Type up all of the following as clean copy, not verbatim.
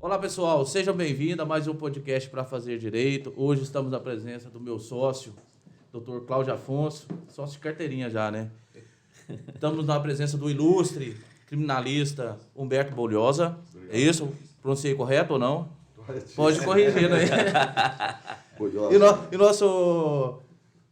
Olá, pessoal, sejam bem-vindos a mais um podcast para fazer direito. Hoje estamos na presença do meu sócio, Dr. Cláudio Afonso, sócio de carteirinha já, né? Estamos na presença do ilustre criminalista Humberto Bolhosa. Obrigado. É isso? Pronunciei correto ou não? Pode corrigir, né? E nosso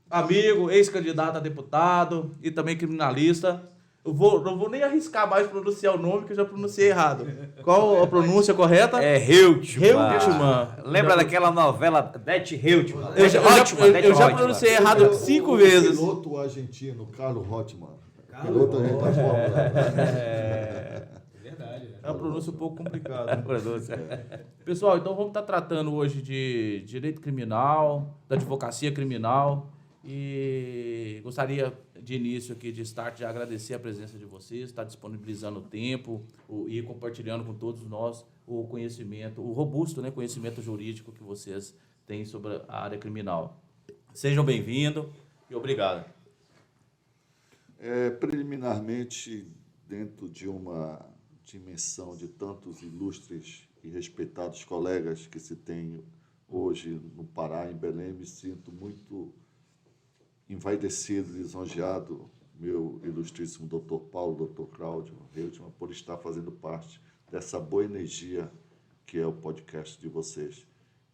amigo, ex-candidato a deputado e também criminalista. Não vou nem arriscar mais pronunciar o nome, que eu já pronunciei errado. Qual a pronúncia correta? É Reutemann. Lembra daquela novela Beth Reutemann? Eu já pronunciei errado 5 vezes. O piloto argentino, Carlos Reutemann. Piloto argentino. É verdade. É uma pronúncia um pouco complicada. Pessoal, então vamos estar tratando hoje de direito criminal, da advocacia criminal. E gostaria, de início aqui, de start, de agradecer a presença de vocês, estar disponibilizando o tempo e compartilhando com todos nós o conhecimento, o robusto, né, conhecimento jurídico que vocês têm sobre a área criminal. Sejam bem-vindos e obrigado. Preliminarmente, dentro de uma dimensão de tantos ilustres e respeitados colegas que se tem hoje no Pará, em Belém, me sinto muito envaidecido, lisonjeado, meu ilustríssimo Dr. Paulo, Dr. Cláudio Reutemann, por estar fazendo parte dessa boa energia que é o podcast de vocês.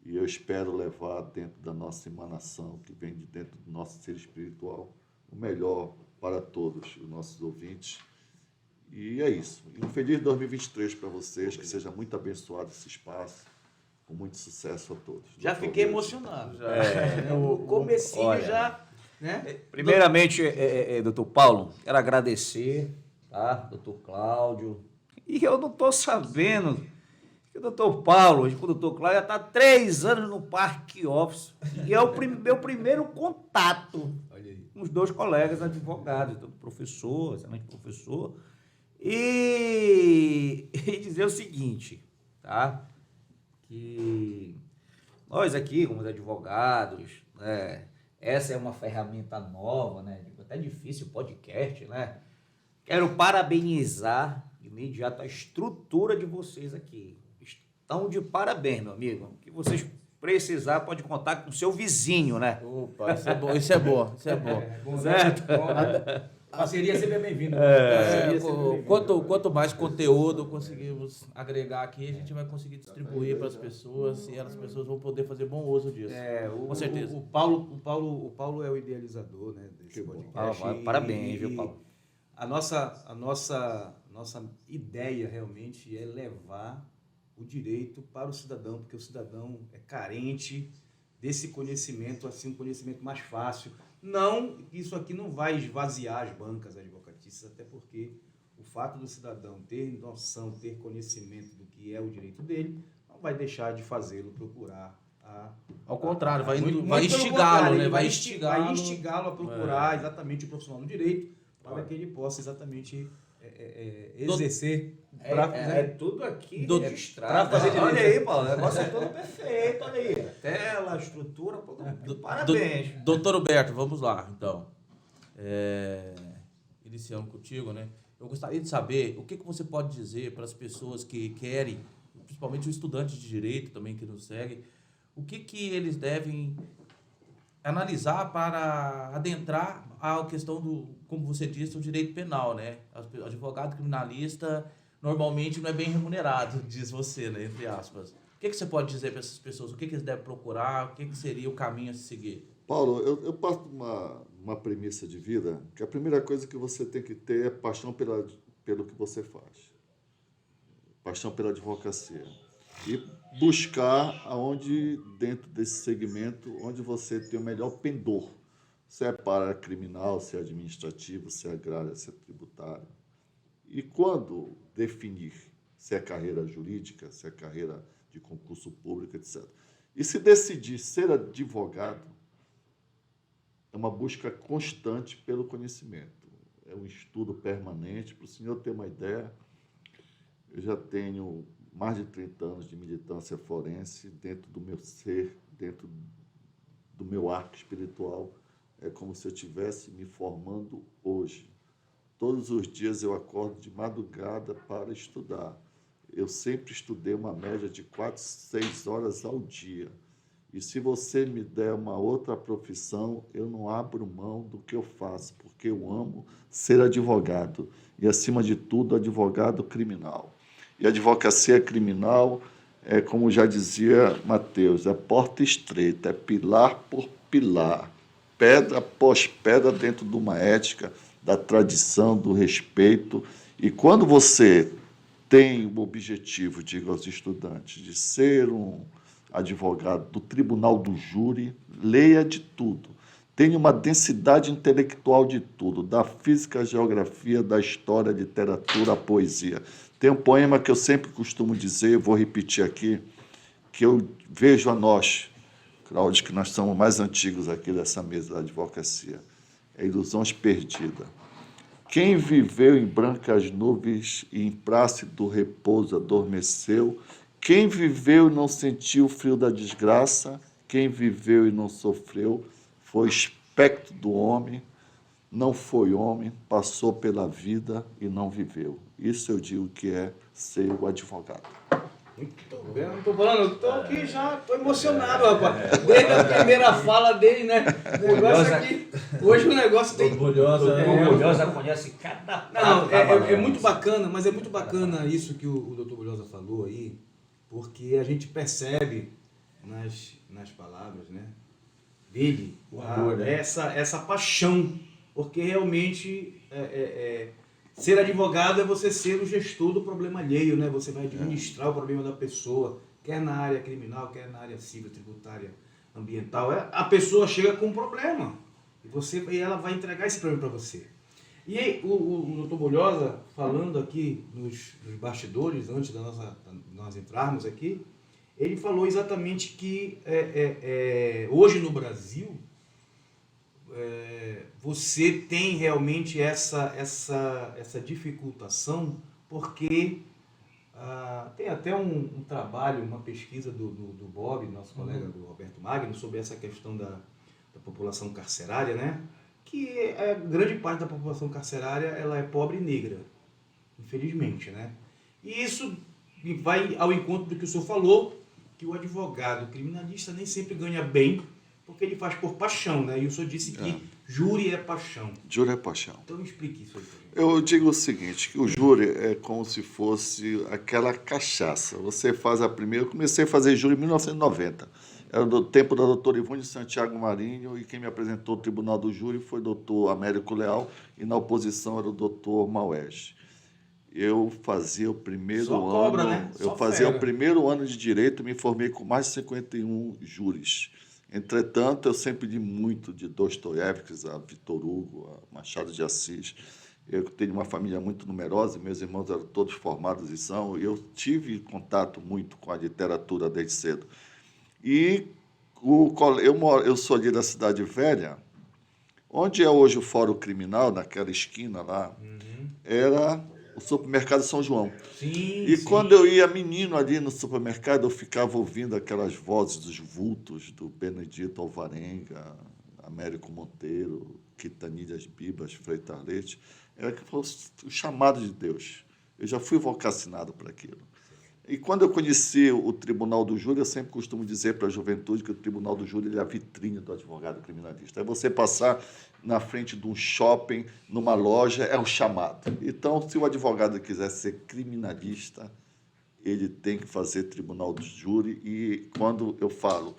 E eu espero levar dentro da nossa emanação, que vem de dentro do nosso ser espiritual, o melhor para todos os nossos ouvintes. E é isso. E um feliz 2023 para vocês, que seja muito abençoado esse espaço, com muito sucesso a todos. Já fiquei emocionado. O comecinho olha, já... Né? Primeiramente, doutor Paulo, quero agradecer, tá? Doutor Cláudio. E eu não estou sabendo que o doutor Paulo, o doutor Cláudio, já está 3 anos no Parque Office. E é o meu primeiro contato com os 2 colegas advogados, professor, excelente professor. E dizer o seguinte, tá? Que nós aqui, como advogados, né? Essa é uma ferramenta nova, né? Até difícil, podcast, né? Quero parabenizar de imediato a estrutura de vocês aqui. Estão de parabéns, meu amigo. O que vocês precisar, pode contar com o seu vizinho, né? Opa, isso é bom. Certo? Parceria sempre é bem-vinda. Quanto mais conteúdo conseguimos agregar aqui, a gente vai conseguir distribuir para as pessoas e as pessoas vão poder fazer bom uso disso. Com certeza. O Paulo é o idealizador, né, desse podcast. Parabéns, viu, Paulo? A nossa ideia realmente é levar o direito para o cidadão, porque o cidadão é carente desse conhecimento, assim, um conhecimento mais fácil. Não, isso aqui não vai esvaziar as bancas advocatícias, até porque o fato do cidadão ter noção, ter conhecimento do que é o direito dele, não vai deixar de fazê-lo procurar. Ao contrário, vai instigá-lo, né? Vai instigá-lo a procurar exatamente o profissional do direito, para que ele possa exatamente exercer. Tudo aqui registrado. Olha aí, Paulo, o negócio é todo perfeito, olha aí. Tela, estrutura, parabéns. Doutor Humberto, vamos lá, então. Iniciando contigo, né? Eu gostaria de saber o que você pode dizer para as pessoas que querem, principalmente os estudantes de direito também que nos seguem, o que eles devem analisar para adentrar a questão do, como você disse, o direito penal, né? O advogado criminalista normalmente não é bem remunerado, diz você, né? Entre aspas. O que você pode dizer para essas pessoas? O que eles devem procurar? O que seria o caminho a se seguir? Paulo, eu parto de uma premissa de vida que a primeira coisa que você tem que ter é paixão pelo que você faz. Paixão pela advocacia. E buscar aonde, dentro desse segmento, onde você tem o melhor pendor. Se é para a área criminal, se é administrativo, se é agrária, se é tributária. E quando definir se é carreira jurídica, se é carreira de concurso público, etc. E se decidir ser advogado, é uma busca constante pelo conhecimento. É um estudo permanente. Para o senhor ter uma ideia, eu já tenho mais de 30 anos de militância forense dentro do meu ser, dentro do meu arco espiritual. É como se eu estivesse me formando hoje. Todos os dias eu acordo de madrugada para estudar. eu sempre estudei uma média de 4, 6 horas ao dia. E se você me der uma outra profissão, eu não abro mão do que eu faço, porque eu amo ser advogado. E, acima de tudo, advogado criminal. E a advocacia criminal é, como já dizia Mateus, é porta estreita, é pilar por pilar, pedra após pedra dentro de uma ética, da tradição, do respeito. E quando você tem o objetivo, digo aos estudantes, de ser um advogado do tribunal do júri, leia de tudo. Tenha uma densidade intelectual de tudo, da física, à geografia, da história, à literatura, à poesia. Tem um poema que eu sempre costumo dizer, vou repetir aqui, que eu vejo a nós, Cláudio, que nós somos mais antigos aqui dessa mesa da advocacia, é Ilusões Perdidas. Quem viveu em brancas nuvens e em plácido repouso adormeceu, quem viveu e não sentiu o frio da desgraça, quem viveu e não sofreu, foi espectro do homem, não foi homem, passou pela vida e não viveu. Isso eu digo que é ser o advogado. Muito bem, não estou falando, eu estou aqui já, estou emocionado, rapaz. Desde a primeira fala dele, né? O negócio aqui, hoje o negócio tem... Orgulhosa conhece cada Não, é muito bacana, mas é muito bacana isso que o doutor Bulhosa falou aí, porque a gente percebe nas palavras, né, dele, essa paixão, porque realmente ser advogado é você ser o gestor do problema alheio, né? Você vai administrar o problema da pessoa, quer na área criminal, quer na área civil, tributária, ambiental. A pessoa chega com um problema e ela vai entregar esse problema para você. E aí, o doutor Bulhosa, falando aqui nos bastidores, antes de nós entrarmos aqui, ele falou exatamente que hoje no Brasil você tem realmente essa dificultação, porque tem até um trabalho, uma pesquisa do Bob, nosso colega do Roberto Magno, sobre essa questão da população carcerária, né? Que a grande parte da população carcerária ela é pobre e negra, infelizmente, né? E isso vai ao encontro do que o senhor falou, que o advogado criminalista nem sempre ganha bem, porque ele faz por paixão, né? E o senhor disse que júri é paixão. Júri é paixão. Então explique isso aí. Eu digo o seguinte, que o júri é como se fosse aquela cachaça. Você faz a primeira... Eu comecei a fazer júri em 1990. Era do tempo da doutora Ivone Santiago Marinho, e quem me apresentou o tribunal do júri foi o doutor Américo Leal, e na oposição era o doutor Maués. Eu fazia o primeiro ano... Né? Eu fazia o primeiro ano de direito, me formei com mais de 51 júris. Entretanto, eu sempre li muito de Dostoiévski, a Victor Hugo, a Machado de Assis. Eu tenho uma família muito numerosa, meus irmãos eram todos formados e são, e eu tive contato muito com a literatura desde cedo. E eu sou ali da Cidade Velha, onde é hoje o Fórum Criminal, naquela esquina lá, era o supermercado São João. Sim. Quando eu ia menino ali no supermercado, eu ficava ouvindo aquelas vozes dos vultos do Benedito Alvarenga, Américo Monteiro, Quintanilhas Bibas, Freitas Leite. Era que foi o chamado de Deus. Eu já fui vocacionado para aquilo. E quando eu conheci o Tribunal do Júri, eu sempre costumo dizer para a juventude que o Tribunal do Júri é a vitrine do advogado criminalista. É você passar na frente de um shopping, numa loja, é o chamado. Então, se o advogado quiser ser criminalista, ele tem que fazer Tribunal do Júri. E quando eu falo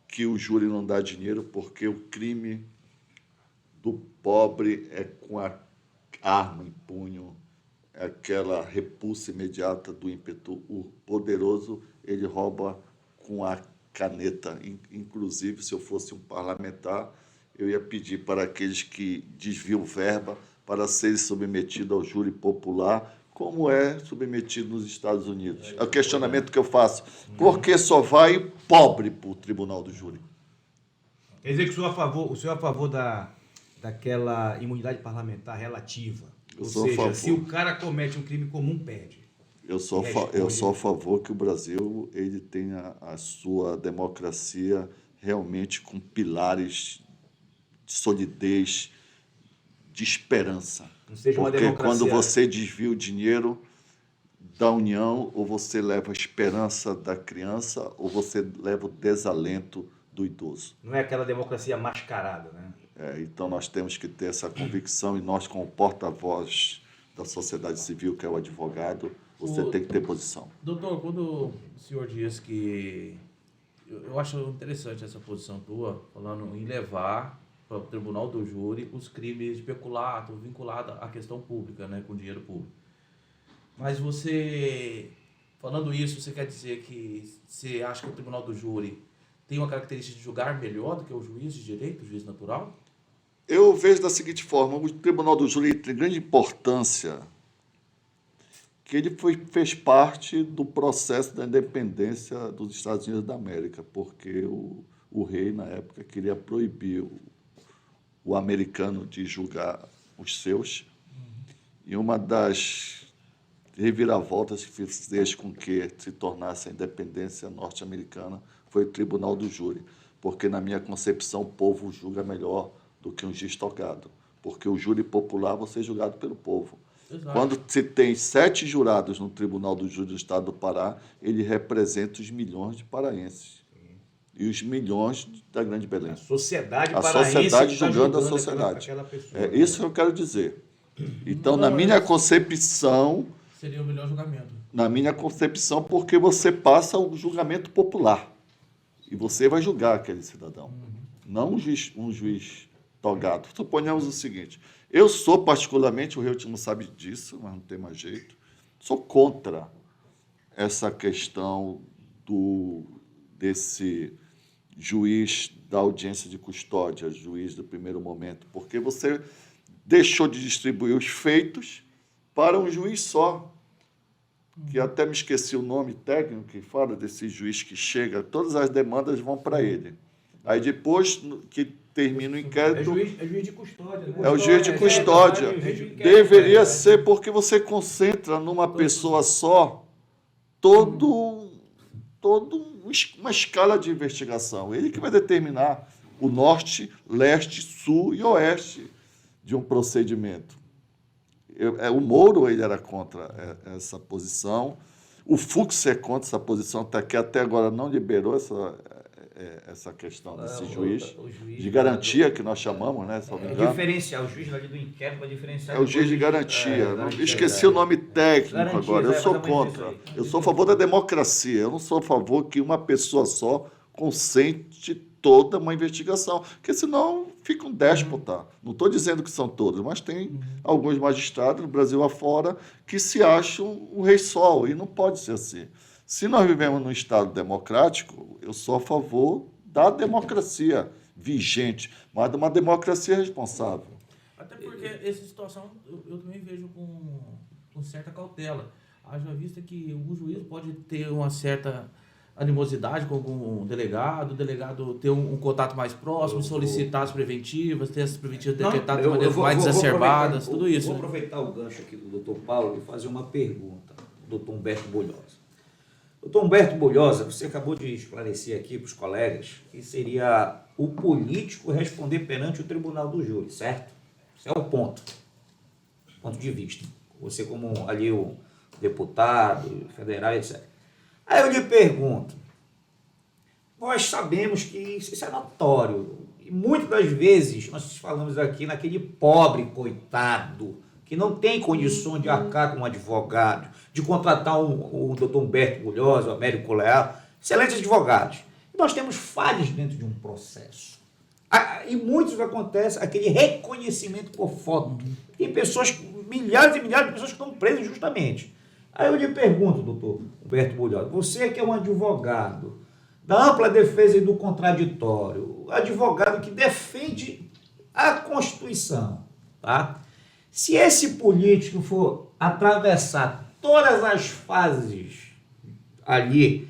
que o júri não dá dinheiro, porque o crime do pobre é com a arma em punho, aquela repulsa imediata do ímpeto. O poderoso, ele rouba com a caneta. Inclusive, se eu fosse um parlamentar, eu ia pedir para aqueles que desviam verba para serem submetidos ao júri popular, como é submetido nos Estados Unidos. É o questionamento que eu faço. Por que só vai pobre para o tribunal do júri? Quer dizer que o senhor é a favor daquela imunidade parlamentar relativa? Ou seja, se o cara comete um crime comum, perde. Eu sou a favor que o Brasil ele tenha a sua democracia realmente com pilares de solidez, de esperança. Não seja uma Porque democracia... quando você desvia o dinheiro da união, ou você leva a esperança da criança, ou você leva o desalento do idoso. Não é aquela democracia mascarada, né? Então, nós temos que ter essa convicção, e nós, como porta-voz da sociedade civil, que é o advogado, você tem que ter posição. Doutor, quando o senhor diz que... Eu acho interessante essa posição tua, falando em levar para o tribunal do júri os crimes de peculato vinculados à questão pública, né, com dinheiro público. Mas você, falando isso, você quer dizer que você acha que o tribunal do júri tem uma característica de julgar melhor do que o juiz de direito, o juiz natural? Eu vejo da seguinte forma: o tribunal do júri tem grande importância, que ele fez parte do processo da independência dos Estados Unidos da América, porque o rei, na época, queria proibir o americano de julgar os seus, e uma das reviravoltas que fez com que se tornasse a independência norte-americana foi o tribunal do júri, porque, na minha concepção, o povo julga melhor do que um juiz togado, porque o júri popular você é julgado pelo povo. Exato. Quando se tem 7 jurados no Tribunal do Júri do Estado do Pará, ele representa os milhões de paraenses. E os milhões da Grande Belém. A sociedade paraense. A sociedade julgando a sociedade. Aquela pessoa, é isso que eu quero dizer. Então, na minha concepção... Seria o melhor julgamento. Na minha concepção, porque você passa o julgamento popular. E você vai julgar aquele cidadão. Não um juiz togado. Suponhamos o seguinte: eu sou particularmente, o Reutinho sabe disso, mas não tem mais jeito, sou contra essa questão desse juiz da audiência de custódia, juiz do primeiro momento, porque você deixou de distribuir os feitos para um juiz só, que até me esqueci o nome técnico que fala desse juiz que chega, todas as demandas vão para ele. Aí depois que termina o inquérito... É juiz de custódia. Né? É o juiz de custódia. Deveria ser, porque você concentra numa pessoa só toda uma escala de investigação. Ele que vai determinar o norte, leste, sul e oeste de um procedimento. O Moro ele era contra essa posição. O Fux é contra essa posição, que até agora não liberou essa questão desse juiz de garantia, que nós chamamos, né? Diferenciar o juiz do inquérito para diferenciar. É o juiz de garantia. Esqueci o nome técnico agora. Eu sou contra. Eu sou a favor da democracia. Eu não sou a favor que uma pessoa só concentre toda uma investigação, porque senão fica um déspota. Não estou dizendo que são todos, mas tem alguns magistrados no Brasil afora que se acham o rei sol, e não pode ser assim. Se nós vivemos num Estado democrático, eu sou a favor da democracia vigente, mas de uma democracia responsável. Até porque essa situação eu também vejo com certa cautela. Haja vista que o juiz pode ter uma certa animosidade com algum delegado, o delegado ter um contato mais próximo, solicitar as preventivas, ter essas preventivas decretadas de maneira mais exacerbadas, tudo isso. Vou aproveitar o gancho aqui do doutor Paulo e fazer uma pergunta ao doutor Humberto Bolhosa. Doutor Humberto Bolhosa, você acabou de esclarecer aqui para os colegas que seria o político responder perante o tribunal do júri, certo? Esse é o ponto de vista. Você como ali o deputado federal, etc. Aí eu lhe pergunto, nós sabemos que isso é notório, e muitas das vezes nós falamos aqui naquele pobre coitado que não tem condições de arcar com um advogado, de contratar o doutor Humberto Bolhosa, o Américo Leal, excelentes advogados. E nós temos falhas dentro de um processo. E muitos acontece aquele reconhecimento por foto. Tem pessoas, milhares e milhares de pessoas que estão presas injustamente. Aí eu lhe pergunto, doutor Humberto Bolhosa, você que é um advogado da ampla defesa e do contraditório, advogado que defende a Constituição, tá? Se esse político for atravessar todas as fases ali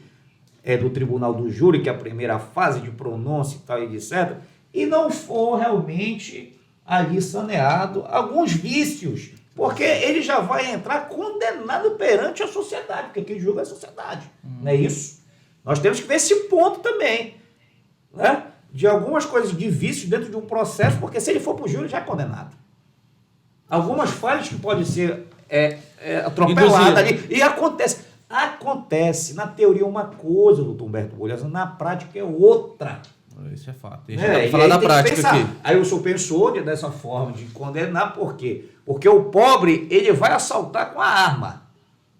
do Tribunal do Júri, que é a primeira fase de pronúncia e tal, etc., e não for realmente ali saneado alguns vícios, porque ele já vai entrar condenado perante a sociedade, porque quem julga é a sociedade, não é isso? Nós temos que ver esse ponto também, né? De algumas coisas de vícios dentro de um processo, porque se ele for para o júri já é condenado. Algumas falhas que podem ser atropelada ali. E acontece, na teoria uma coisa, doutor Humberto Bolhas, na prática é outra. Isso é fato. E Falar aí da tem que prática pensar. aqui. Aí o senhor pensou dessa forma de condenar, por quê? Porque o pobre, ele vai assaltar com a arma.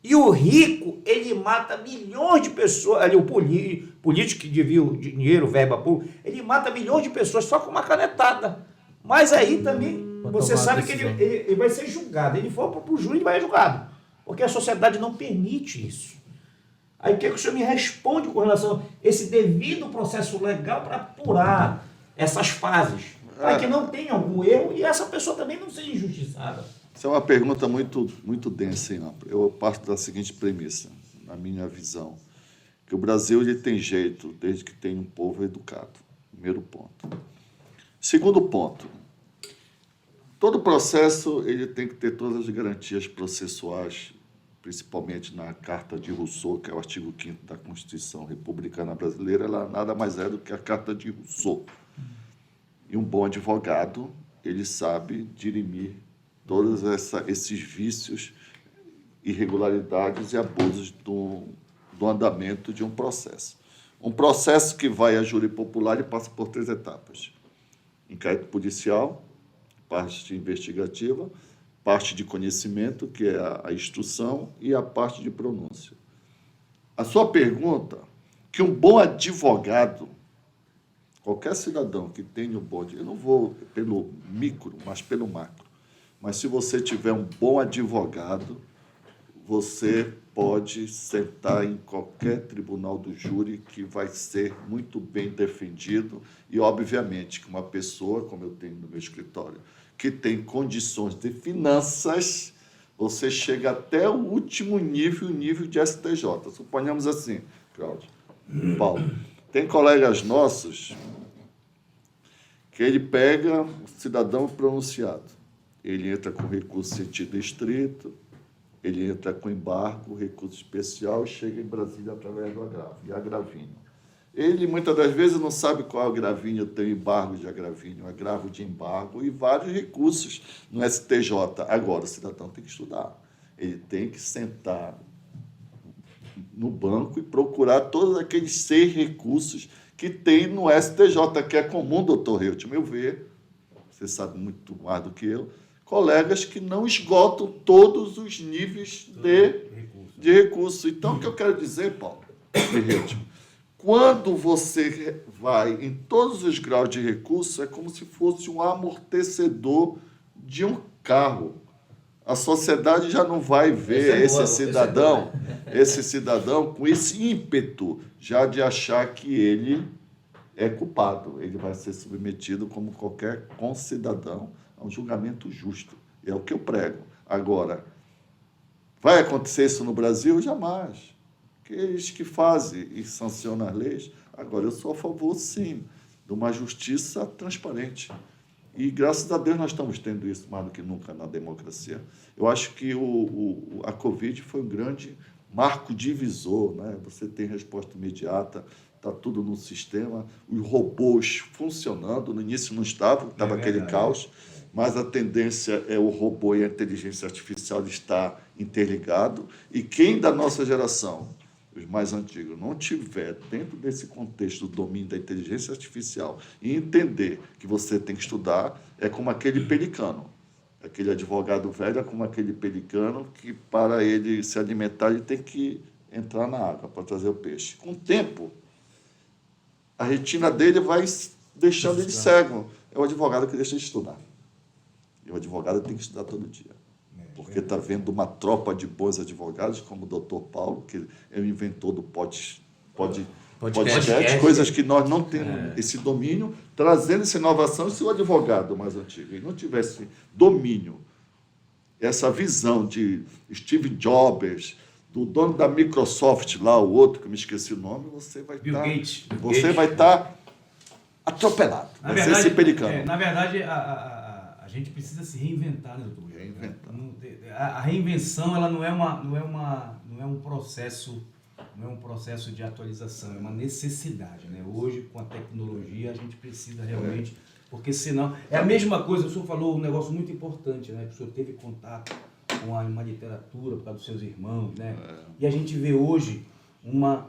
E o rico, ele mata milhões de pessoas, ali o político que devia o dinheiro, verba pública, ele mata milhões de pessoas só com uma canetada. Mas aí também, você sabe que ele vai ser julgado. Ele for para o júri, ele vai ser julgado. Porque a sociedade não permite isso. Aí o que o senhor me responde com relação a esse devido processo legal para apurar essas fases? Para que não tenha algum erro e essa pessoa também não seja injustiçada. Essa é uma pergunta muito, muito densa e ampla. Eu parto da seguinte premissa, na minha visão, que o Brasil ele tem jeito desde que tem um povo educado. Primeiro ponto. Segundo ponto, todo processo ele tem que ter todas as garantias processuais, principalmente na Carta de Rousseau, que é o artigo 5º da Constituição Republicana Brasileira, ela nada mais é do que a Carta de Rousseau. E um bom advogado, ele sabe dirimir todos esses vícios, irregularidades e abusos do andamento de um processo. Um processo que vai a júri popular e passa por 3 etapas. Inquérito policial, parte investigativa, parte de conhecimento, que é a instrução, e a parte de pronúncia. A sua pergunta, que um bom advogado, qualquer cidadão que tenha um bom... Eu não vou pelo micro, mas pelo macro. Mas se você tiver um bom advogado, você pode sentar em qualquer tribunal do júri que vai ser muito bem defendido e, obviamente, que uma pessoa, como eu tenho no meu escritório, que tem condições de finanças, você chega até o último nível, o nível de STJ. Suponhamos assim, Cláudio, Paulo, tem colegas nossos que ele pega o cidadão pronunciado, ele entra com recurso sentido estrito, ele entra com embargo, recurso especial, chega em Brasília através do agravo, e agravínio. Ele, muitas das vezes, não sabe qual é o agravínio, tem embargo de agravínio, agravo de embargo e vários recursos no STJ. Agora, o cidadão tem que estudar. Ele tem que sentar no banco e procurar todos aqueles 6 recursos que tem no STJ, que é comum, doutor Reut, meu ver, você sabe muito mais do que eu, colegas que não esgotam todos os níveis de recurso. Então, o que eu quero dizer, Paulo, quando você vai em todos os graus de recurso, é como se fosse um amortecedor de um carro. A sociedade já não vai ver esse cidadão com esse ímpeto já de achar que ele é culpado. Ele vai ser submetido, como qualquer concidadão, a um julgamento justo. É o que eu prego. Agora, vai acontecer isso no Brasil? Jamais. Eles que fazem e sancionam as leis. Agora, eu sou a favor, sim, de uma justiça transparente. E, graças a Deus, nós estamos tendo isso mais do que nunca na democracia. Eu acho que a Covid foi um grande marco divisor, né? Você tem resposta imediata, está tudo no sistema, os robôs funcionando. No início não estava aquele caos, mas a tendência é o robô e a inteligência artificial estar interligado. E quem da nossa geração, os mais antigos, não tiver dentro desse contexto do domínio da inteligência artificial e entender que você tem que estudar, é como aquele pelicano. Aquele advogado velho é como aquele pelicano que, para ele se alimentar, ele tem que entrar na água para trazer o peixe. Com o tempo, a retina dele vai deixando ele cego. É o advogado que deixa de estudar. E o advogado tem que estudar todo dia. Porque está vendo uma tropa de bons advogados, como o doutor Paulo, que é o inventor do podcast, coisas que nós não temos esse domínio, trazendo essa inovação. Se o advogado mais antigo ele não tivesse domínio, essa visão de Steve Jobs, do dono da Microsoft, lá, o outro, que eu me esqueci o nome, você vai estar atropelado. Vai ser esse pelicano. Na verdade, a gente precisa se reinventar, né, doutor? A reinvenção, ela não é um processo de atualização, é uma necessidade, né? Hoje, com a tecnologia, a gente precisa realmente, porque senão... É a mesma coisa, o senhor falou um negócio muito importante, né? Que o senhor teve contato uma literatura por causa dos seus irmãos, né? E a gente vê hoje uma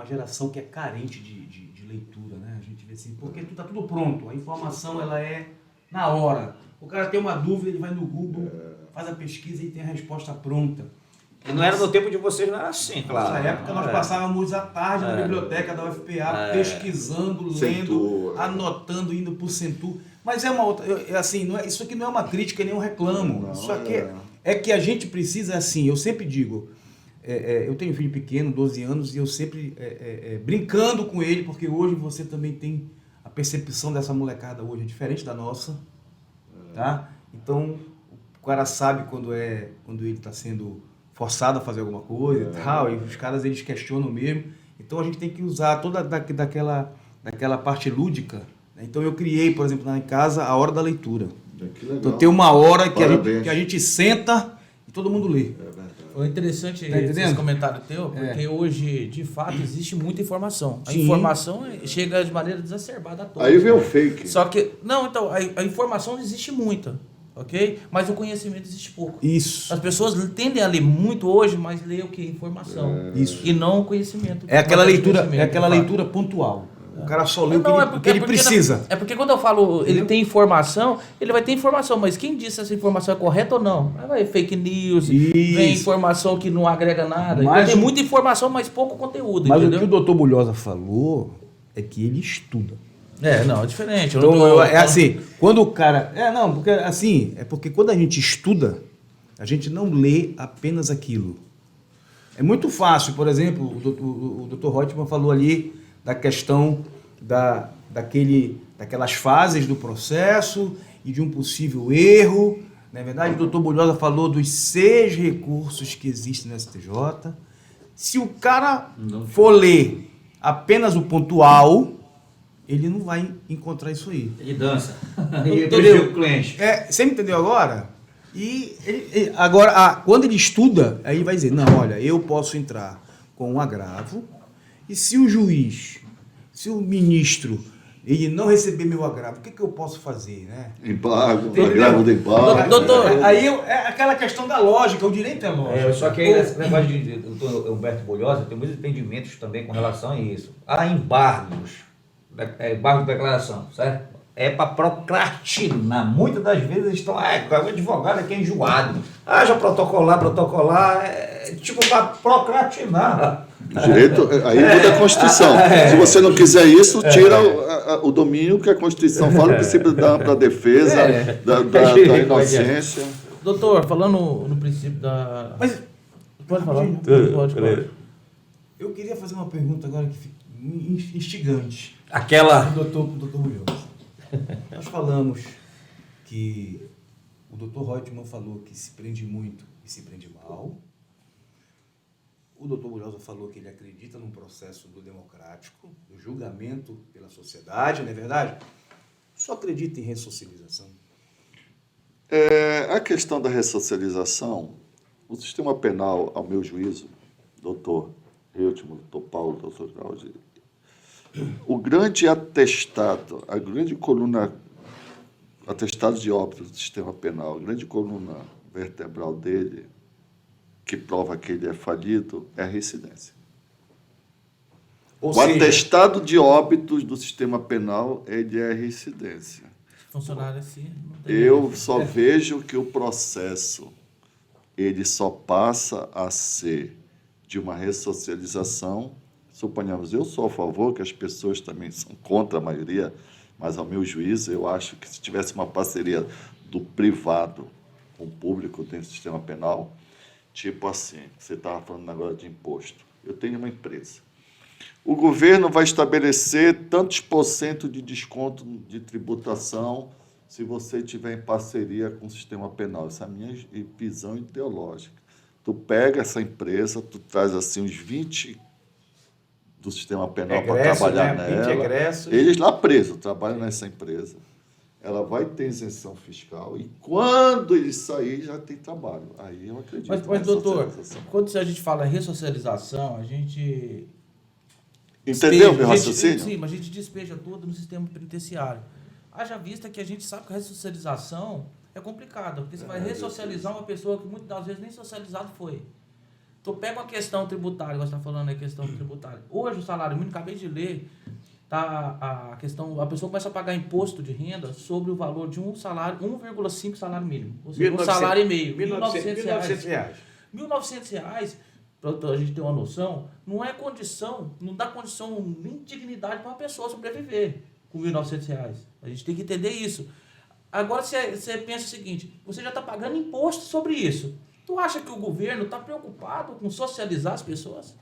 geração que é carente de leitura, né? A gente vê assim, porque tá tudo pronto, a informação ela é na hora. O cara tem uma dúvida, ele vai no Google, faz a pesquisa e tem a resposta pronta. E não era no tempo de vocês, não era assim, claro. Nessa época nós passávamos a tarde na biblioteca da UFPA, pesquisando, lendo, Centur. anotando, indo por Centur. Mas é uma outra, assim, não é, isso aqui não é uma crítica nem um reclamo. Não, isso aqui é que a gente precisa, assim, eu sempre digo, eu tenho um filho pequeno, 12 anos, e eu sempre brincando com ele, porque hoje você também tem a percepção dessa molecada hoje, é diferente da nossa, tá? Então, o cara sabe quando ele está sendo forçado a fazer alguma coisa e tal, e os caras eles questionam mesmo. Então a gente tem que usar toda daquela parte lúdica. Né? Então eu criei, por exemplo, lá em casa, a hora da leitura. Que legal. Então tem uma hora que Parabéns. a gente senta e todo mundo lê. Foi interessante Tá esse entendendo? comentário teu, porque hoje, de fato, existe muita informação. A Sim. informação chega de maneira desacerbada a todos. Aí vem o fake. Só que, não, então, a informação existe muita, ok? Mas o conhecimento existe pouco. Isso. As pessoas tendem a ler muito hoje, mas lê o que? Informação. Isso. E não o conhecimento. É aquela Mas leitura, conhecimento, de fato. leitura pontual. O cara só lê o que Não, ele precisa. É porque quando eu falo ele tem informação, ele vai ter informação, mas quem disse se essa informação é correta ou não? Aí vai fake news, vem Isso. informação que não agrega nada. Mas Tem o- muita informação, mas pouco conteúdo, Mas entendeu? o que o doutor Bulhosa falou é que ele estuda. Não, é diferente. Então, é assim, quando o cara... porque assim, é porque quando a gente estuda, a gente não lê apenas aquilo. É muito fácil, por exemplo, o Dr. Reutemann falou ali da questão daquelas fases do processo e de um possível erro. Na verdade, o Dr. Bulhosa falou dos 6 recursos que existem no STJ. Se o cara for ler apenas o pontual, ele não vai encontrar isso aí. Ele dança. Entendeu? Prejudica o cliente. Você me entendeu agora? E agora, quando ele estuda, aí ele vai dizer, não, olha, eu posso entrar com um agravo, e se o juiz, se o ministro, ele não receber meu agravo, o que eu posso fazer, né? Embargo, Entendeu? agravo de embargo. Doutor, Aí é aquela questão da lógica, o direito é lógico. Só que aí, esse negócio de doutor Humberto Bulhosa, tem muitos entendimentos também com relação a isso. Há embargos, embargo de declaração, certo? É para procrastinar. Muitas das vezes eles estão, o advogado aqui é enjoado. Já protocolar, é tipo para procrastinar. Direito, aí muda a Constituição. Se você não quiser isso, tira o domínio que a Constituição fala, o princípio da ampla defesa, da inocência. doutor, falando no princípio da... Mas, Pode falar. Pode. eu queria fazer uma pergunta agora que fica instigante. Aquela... Doutor Bulhosa. Nós falamos que o doutor Reutemann falou que se prende muito e se prende mal. O doutor Bulhosa falou que ele acredita num processo do democrático, do julgamento pela sociedade, não é verdade? Só acredita em ressocialização? A questão da ressocialização, o sistema penal, ao meu juízo, doutor Reutemann, doutor Paulo, doutor Claudio, o grande atestado, a grande coluna, atestado de óbito do sistema penal, a grande coluna vertebral dele, que prova que ele é falido, é a reincidência. O atestado de óbitos do sistema penal, ele é a reincidência. Funcionário assim... não tem Eu jeito. só vejo que o processo, ele só passa a ser de uma ressocialização. Suponhamos, eu sou a favor, que as pessoas também são contra a maioria, mas ao meu juízo, eu acho que se tivesse uma parceria do privado com o público dentro do sistema penal, tipo assim, você estava falando agora de imposto. Eu tenho uma empresa. O governo vai estabelecer tantos % de desconto de tributação se você tiver em parceria com o sistema penal. Essa é a minha visão ideológica. Tu pega essa empresa, tu traz assim uns 20 do sistema penal para trabalhar nela. Eles lá presos, trabalham nessa empresa. Ela vai ter isenção fiscal e quando eles saírem já tem trabalho. Aí eu acredito. Mas doutor, quando a gente fala ressocialização, a gente... Entendeu meu raciocínio? Sim, mas a gente despeja tudo no sistema penitenciário. Haja vista que a gente sabe que a ressocialização é complicado, porque você vai ressocializar uma pessoa que muitas das vezes nem socializado foi. Então, pega a questão tributária, você está falando aí, questão tributária. Hoje, o salário mínimo, acabei de ler, a pessoa começa a pagar imposto de renda sobre o valor de um salário, 1,5 salário mínimo. Ou seja, um salário e meio, R$ 1.900. R$ 1.900, para a gente ter uma noção, não dá condição nem dignidade para uma pessoa sobreviver com R$ 1.900. A gente tem que entender isso. Agora, você pensa o seguinte, você já está pagando imposto sobre isso. Tu acha que o governo está preocupado com socializar as pessoas?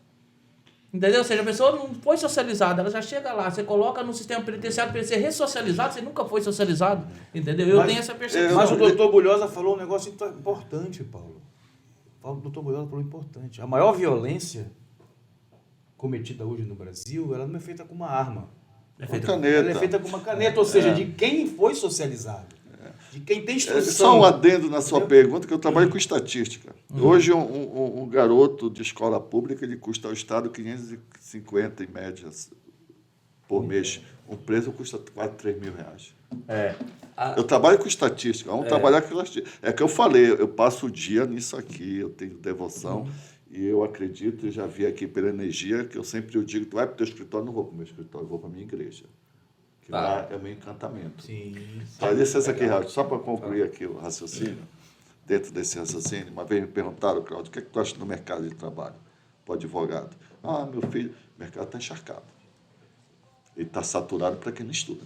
Entendeu? Ou seja, a pessoa não foi socializada, ela já chega lá, você coloca no sistema penitenciário para ele ser ressocializado, você nunca foi socializado. Entendeu? Eu tenho essa percepção. Mas o doutor Bulhosa falou um negócio importante, Paulo. O doutor Bulhosa falou importante. A maior violência cometida hoje no Brasil, ela não é feita com uma arma. Ela é feita com uma caneta, ou seja, de quem foi socializado. De quem tem instrução. Só um adendo na sua pergunta, que eu trabalho com estatística. Hoje, um garoto de escola pública, ele custa ao Estado 550 em média por mês. Um preso custa quase R$3.000. Eu trabalho com estatística. Vamos trabalhar com estatística. É que eu falei, eu passo o dia nisso aqui, eu tenho devoção, e eu acredito, eu já vi aqui pela energia, que eu sempre digo, tu vai para o teu escritório, não vou para o meu escritório, eu vou para a minha igreja. Que lá é o meu encantamento. Sim. Dá licença aqui, Cláudio, só para concluir aqui o raciocínio, dentro desse raciocínio, uma vez me perguntaram, Cláudio, o que é que tu acha do mercado de trabalho para o advogado? Meu filho, o mercado está encharcado. Ele está saturado para quem não estuda.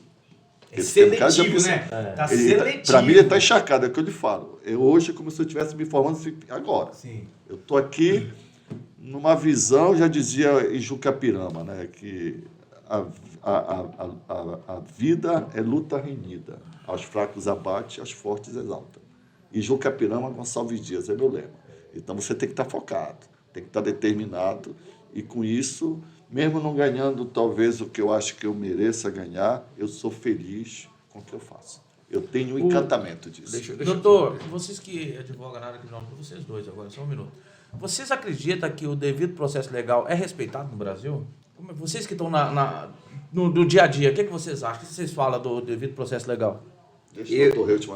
É seletivo, né? Está seletivo. Para mim, ele está encharcado, é o que eu lhe falo. Hoje é como se eu estivesse me formando agora. Sim. Eu estou aqui numa visão, já dizia em Jucapirama, né, que a vida é luta renhida. Aos fracos abate, aos fortes exalta. E Jucapirama Gonçalves Dias é meu lema. Então você tem que estar focado, tem que estar determinado. E com isso, mesmo não ganhando talvez o que eu acho que eu mereça ganhar, eu sou feliz com o que eu faço. Eu tenho um encantamento disso. Doutor, vocês que advogam na área criminal, vocês dois agora, só um minuto. Vocês acreditam que o devido processo legal é respeitado no Brasil? Vocês que estão no dia a dia, o que vocês acham? O que vocês falam do devido processo legal?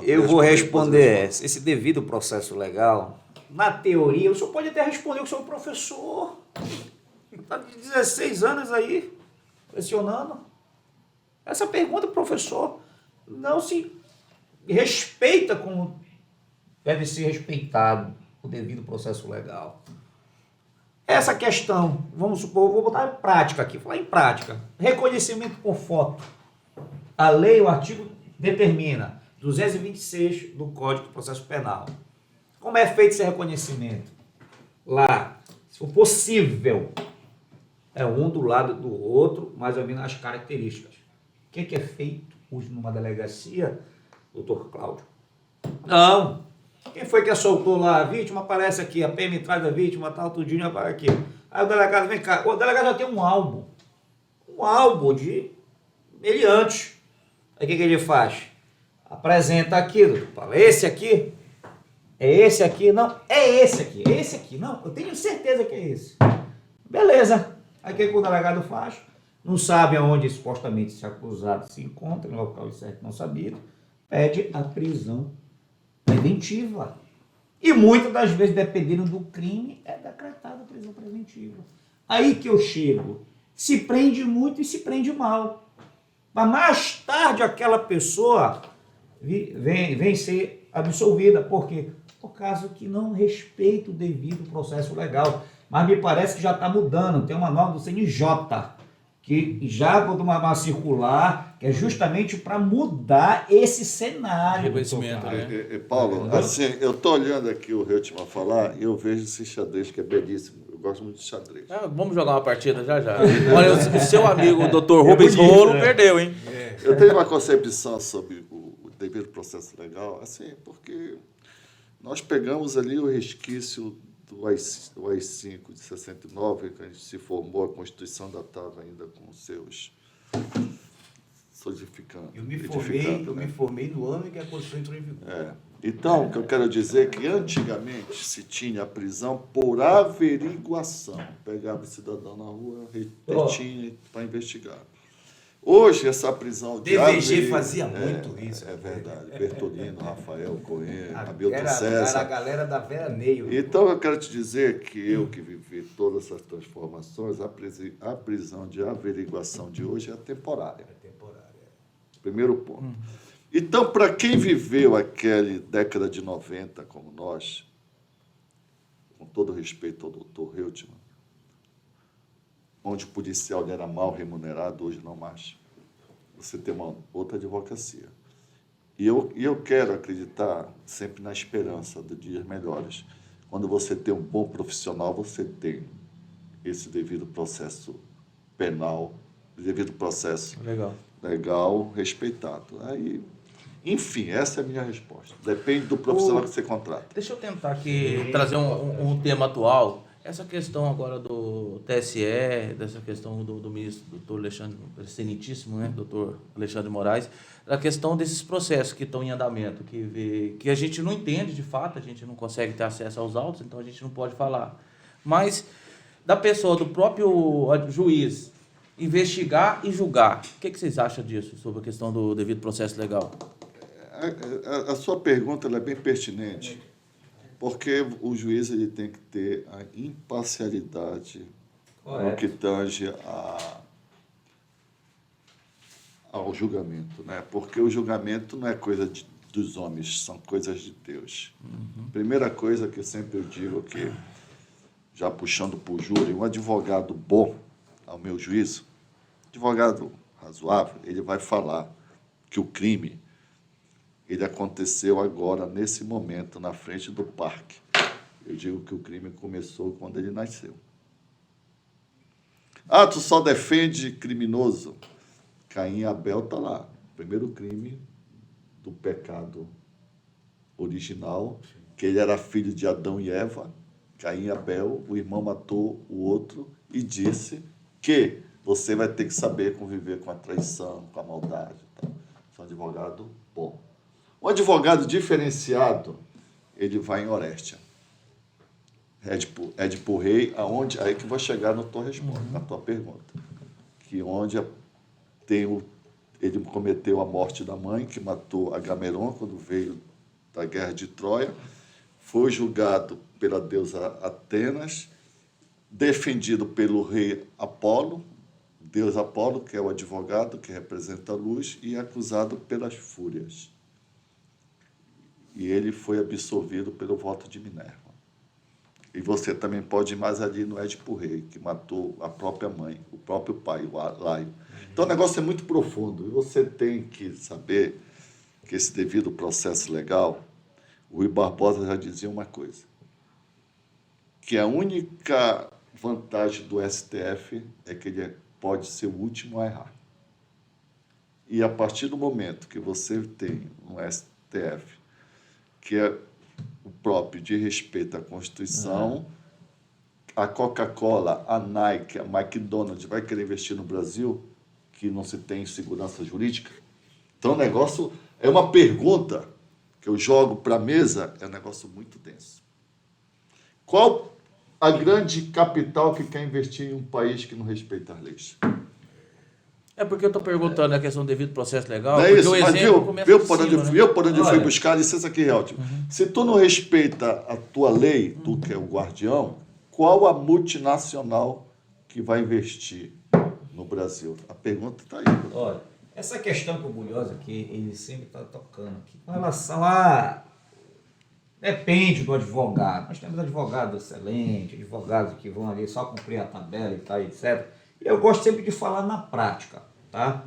Eu vou responder. Esse devido processo legal, na teoria, o senhor pode até responder que o senhor é um professor. Está de 16 anos aí, pressionando. Essa pergunta, professor, não se respeita como deve ser respeitado o devido processo legal. Essa questão, vamos supor, vou botar em prática aqui, falar em prática. Reconhecimento por foto. A lei, o artigo determina, 226 do Código de Processo Penal. Como é feito esse reconhecimento? Lá, se for possível, é um do lado do outro, mais ou menos as características. O que é feito hoje numa delegacia, doutor Cláudio? Não. Quem foi que assaltou lá a vítima? Aparece aqui, a PM traz a vítima, tal, tudinho, aparece aqui. Aí o delegado, vem cá, o delegado já tem um álbum de meliantes. Aí o que ele faz? Apresenta aquilo, fala, esse aqui? É esse aqui? Não, é esse aqui, não, eu tenho certeza que é esse. Beleza. Aí o que o delegado faz? Não sabe aonde supostamente esse acusado se encontra, no local certo não sabido, pede a prisão preventiva. E muitas das vezes, dependendo do crime, é decretada a prisão preventiva. Aí que eu chego. Se prende muito e se prende mal. Mas mais tarde aquela pessoa vem ser absolvida. Por quê? Por causa que não respeita o devido processo legal. Mas me parece que já está mudando. Tem uma norma do CNJ que já botou uma circular, que é justamente para mudar esse cenário. Reconhecimento, né? Paulo, assim, eu estou olhando aqui o Reutemann falar e eu vejo esse xadrez que é belíssimo. Eu gosto muito de xadrez. Vamos jogar uma partida já. Olha, o seu amigo, o Dr. Rubens Rolo, perdeu, hein? Eu tenho uma concepção sobre o devido processo legal, assim, porque nós pegamos ali o resquício do AI-5 de 69, que a gente se formou, a Constituição datava ainda com seus solidificando. Eu me formei no ano em que a Constituição entrou em vigor. Então, o que eu quero dizer é que antigamente se tinha a prisão por averiguação. Pegava o cidadão na rua, retinha para investigar. Hoje, essa prisão de DVG fazia muito isso. É verdade. Bertolino, Rafael, Cohen, Era Hamilton a César. galera da veraneio. Então, eu quero te dizer que eu que vivi todas essas transformações, a prisão de averiguação de hoje é temporária. É temporária. Primeiro ponto. Então, para quem viveu aquela década de 90, como nós, com todo respeito ao doutor Reutemann, onde o policial era mal remunerado, hoje não mais. Você tem uma outra advocacia. E eu quero acreditar sempre na esperança de dias melhores. Quando você tem um bom profissional, você tem esse devido processo penal, devido processo legal respeitado. Aí, enfim, essa é a minha resposta. Depende do profissional que você contrata. Deixa eu tentar aqui trazer um tema atual. Essa questão agora do TSE, dessa questão do ministro, doutor Alexandre, excelentíssimo, né, doutor Alexandre Moraes, a questão desses processos que estão em andamento, que a gente não entende de fato, a gente não consegue ter acesso aos autos, então a gente não pode falar. Mas da pessoa, do próprio juiz, investigar e julgar, o que vocês acham disso, sobre a questão do devido processo legal? A sua pergunta ela é bem pertinente. Porque o juiz ele tem que ter a imparcialidade no que tange ao julgamento, né? Porque o julgamento não é coisa dos homens, são coisas de Deus. Primeira coisa que sempre eu digo que, já puxando para o júri, um advogado bom, ao meu juízo, advogado razoável, ele vai falar que o crime ele aconteceu agora, nesse momento, na frente do parque. Eu digo que o crime começou quando ele nasceu. Ah, tu só defende criminoso. Caim e Abel está lá. Primeiro crime do pecado original, que ele era filho de Adão e Eva. Caim e Abel, o irmão matou o outro e disse que você vai ter que saber conviver com a traição, com a maldade. Tá? Sou um advogado bom. Um advogado diferenciado, ele vai em Orestia. Édipo Rei, aonde, aí que vou chegar na tua resposta, na tua pergunta. Que onde ele cometeu a morte da mãe, que matou Agameron, quando veio da guerra de Troia, foi julgado pela deusa Atenas, defendido pelo rei Apolo, deus Apolo, que é o advogado que representa a luz, e acusado pelas fúrias. E ele foi absolvido pelo voto de Minerva. E você também pode ir mais ali no Édipo Rei, que matou a própria mãe, o próprio pai, o Laio. Então o negócio é muito profundo. E você tem que saber que esse devido processo legal, o Rui Barbosa já dizia uma coisa, que a única vantagem do STF é que ele pode ser o último a errar. E a partir do momento que você tem um STF que é o próprio de respeito à Constituição, a Coca-Cola, a Nike, a McDonald's vai querer investir no Brasil, que não se tem segurança jurídica. Então, o negócio é uma pergunta que eu jogo para a mesa, é um negócio muito denso. Qual a grande capital que quer investir em um país que não respeita as leis? É porque eu estou perguntando a questão do devido processo legal. Não é isso, mas viu por onde eu fui Olha. buscar, licença aqui, Heltman. Se tu não respeita a tua lei, tu que é o guardião, qual a multinacional que vai investir no Brasil? A pergunta está aí. Olha, essa questão que o Bulhosa aqui, ele sempre está tocando aqui, com relação a... Depende do advogado. Nós temos advogados excelentes, advogados que vão ali só cumprir a tabela e tal, etc. Eu gosto sempre de falar na prática, tá?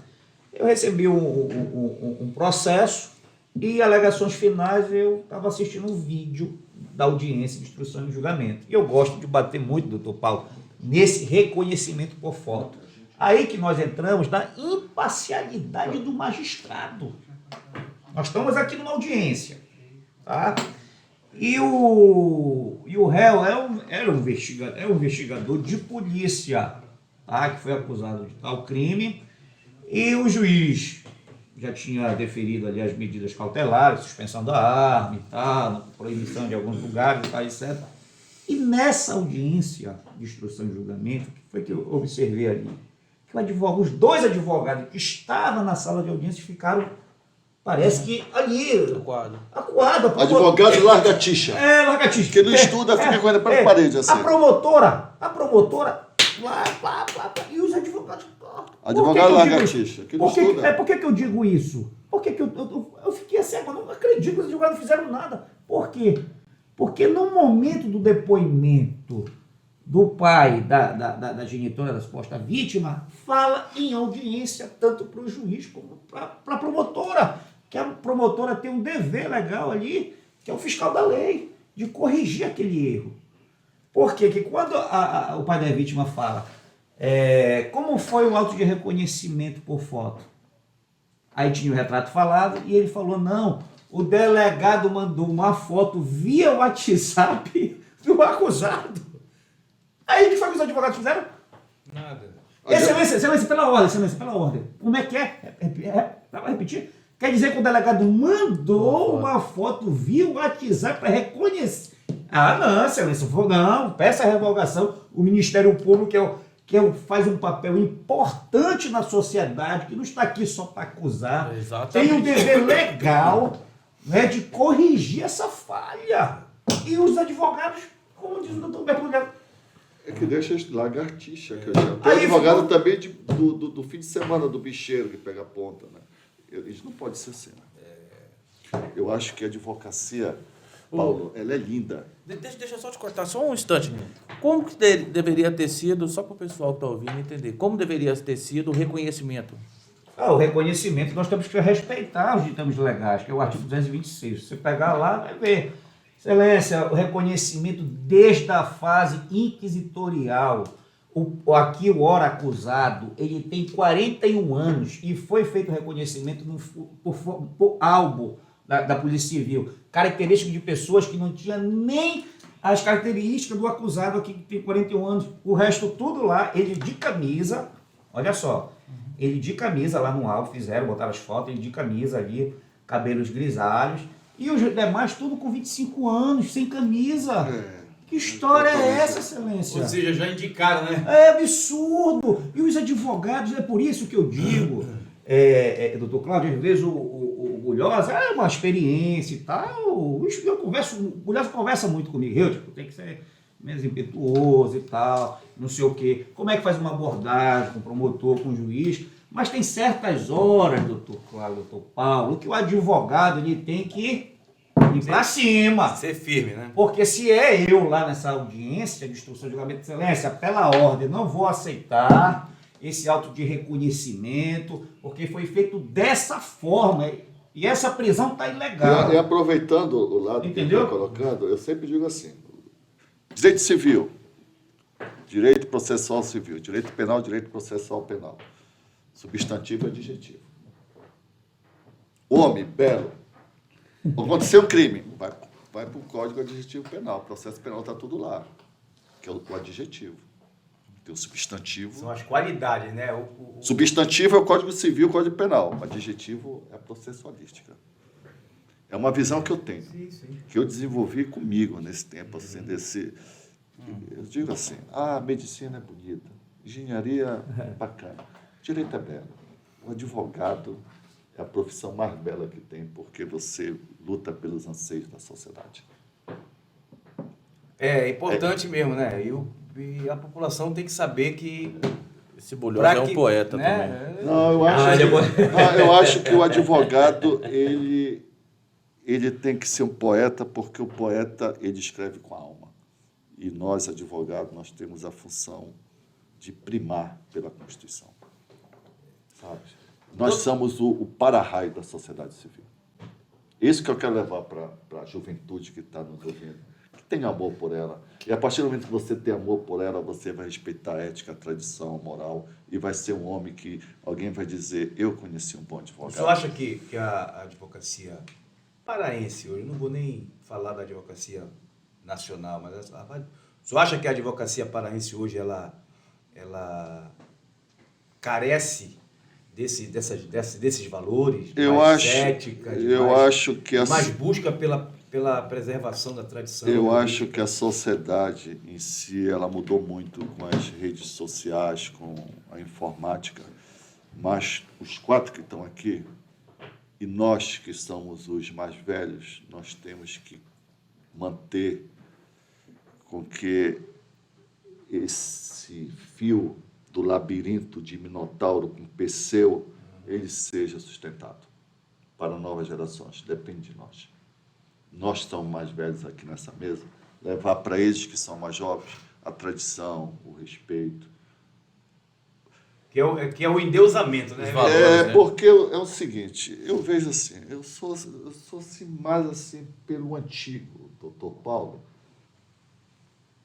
Eu recebi um processo e alegações finais, eu estava assistindo um vídeo da audiência de instrução e julgamento. E eu gosto de bater muito, doutor Paulo, nesse reconhecimento por foto. Aí que nós entramos na imparcialidade do magistrado. Nós estamos aqui numa audiência, tá? E o réu é um investigador de polícia, tá? Que foi acusado de tal crime, e o juiz já tinha deferido ali as medidas cautelares, suspensão da arma e tal, proibição de alguns lugares, tal, etc. E nessa audiência de instrução e julgamento, o que foi que eu observei ali? que os dois advogados que estavam na sala de audiência ficaram, parece que ali, acuado. Advogado larga a tixa. Larga a tixa. Porque não estuda, fica com ele para parede, assim. A promotora, e os advogados... Advogado larga a tixa, que não estuda. Por que eu digo isso? Porque que eu fiquei assim, eu não acredito que os advogados não fizeram nada. Por quê? Porque no momento do depoimento do pai da genitora da suposta vítima, fala em audiência tanto para o juiz como para a promotora, que a promotora tem um dever legal ali, que é o fiscal da lei, de corrigir aquele erro. Por quê? Porque quando o pai da vítima fala, como foi o auto de reconhecimento por foto? Aí tinha o retrato falado e ele falou, não, o delegado mandou uma foto via WhatsApp do acusado. Aí o que foi que os advogados fizeram? Nada. Excelência, pela ordem. Como é que é? Vai repetir? Quer dizer que o delegado mandou uma foto via WhatsApp para reconhecer. Não, excelência, não, peça a revogação. O Ministério Público faz um papel importante na sociedade, que não está aqui só para acusar. Exatamente. Tem um dever legal, né, de corrigir essa falha. E os advogados, como diz o doutor Bertoldo, É que deixa lagartixa, que eu chamo. Tem advogado também do fim de semana, do bicheiro que pega a ponta, né? Isso não pode ser assim, né? Eu acho que a advocacia, Paulo, ela é linda. Deixa eu só te cortar só um instante. Como que deveria ter sido, só para o pessoal que está ouvindo entender, como deveria ter sido o reconhecimento? O reconhecimento, nós temos que respeitar os ditames legais, que é o artigo 226. Se você pegar lá, vai ver. Excelência, o reconhecimento desde a fase inquisitorial. Aqui o ora acusado, ele tem 41 anos e foi feito o reconhecimento por albo da Polícia Civil. Característica de pessoas que não tinham nem as características do acusado aqui, que tem 41 anos. O resto tudo lá, ele de camisa, olha só, ele de camisa lá no albo, botaram as fotos, ele de camisa ali, cabelos grisalhos, e os demais tudo com 25 anos, sem camisa. Que história é essa, excelência? Ou seja, já indicaram, né? É absurdo. E os advogados, é por isso que eu digo, doutor Cláudio, às vezes o Bulhosa é uma experiência e tal. O Bulhosa conversa muito comigo. Eu, tem que ser menos impetuoso e tal, não sei o quê. Como é que faz uma abordagem com o promotor, com o juiz? Mas tem certas horas, doutor Cláudio, doutor Paulo, que o advogado ele tem que ir para cima. Ser firme, né? Porque se eu lá nessa audiência de instrução de julgamento de excelência, pela ordem, não vou aceitar esse auto de reconhecimento, porque foi feito dessa forma. E essa prisão está ilegal. E aproveitando o lado que está colocando, eu sempre digo assim, direito civil, direito processual civil, direito penal, direito processual penal. Substantivo e adjetivo. Homem, belo. Aconteceu um crime. Vai para o Código Adjetivo Penal. O processo penal está tudo lá. Que é o adjetivo. Tem o substantivo. São as qualidades, né? Substantivo é o Código Civil, o Código Penal. O adjetivo é a processualística. É uma visão que eu tenho. Sim. Que eu desenvolvi comigo nesse tempo. Assim, eu digo assim, medicina é bonita. Engenharia é bacana. Direito é belo. O advogado é a profissão mais bela que tem, porque você luta pelos anseios da sociedade. É importante mesmo, né? E a população tem que saber que... Esse Bulhosa é um poeta, né? Também. Não, eu acho que o advogado, ele tem que ser um poeta, porque o poeta, ele escreve com a alma. E nós, advogados, nós temos a função de primar pela Constituição. Sabe? Nós somos o para-raio da sociedade civil. Isso que eu quero levar para a juventude que está nos ouvindo. Que tem amor por ela. E a partir do momento que você tem amor por ela, você vai respeitar a ética, a tradição, a moral, e vai ser um homem que alguém vai dizer, eu conheci um bom advogado. O senhor acha que a advocacia paraense, eu não vou nem falar da advocacia nacional, mas o senhor acha que a advocacia paraense hoje, ela carece desses valores, eu mais acho, ética, eu acho que mais busca pela preservação da tradição. Eu acho que a sociedade em si, ela mudou muito com as redes sociais, com a informática, mas os 4 que estão aqui, e nós que somos os mais velhos, nós temos que manter com que esse fio do labirinto de Minotauro com Perseu, ele seja sustentado para novas gerações. Depende de nós. Nós estamos mais velhos aqui nessa mesa, levar para eles que são mais jovens a tradição, o respeito. Que é o endeusamento, né? Os valores, né? Porque é o seguinte, eu vejo assim, eu sou assim, mais assim pelo antigo, doutor Paulo,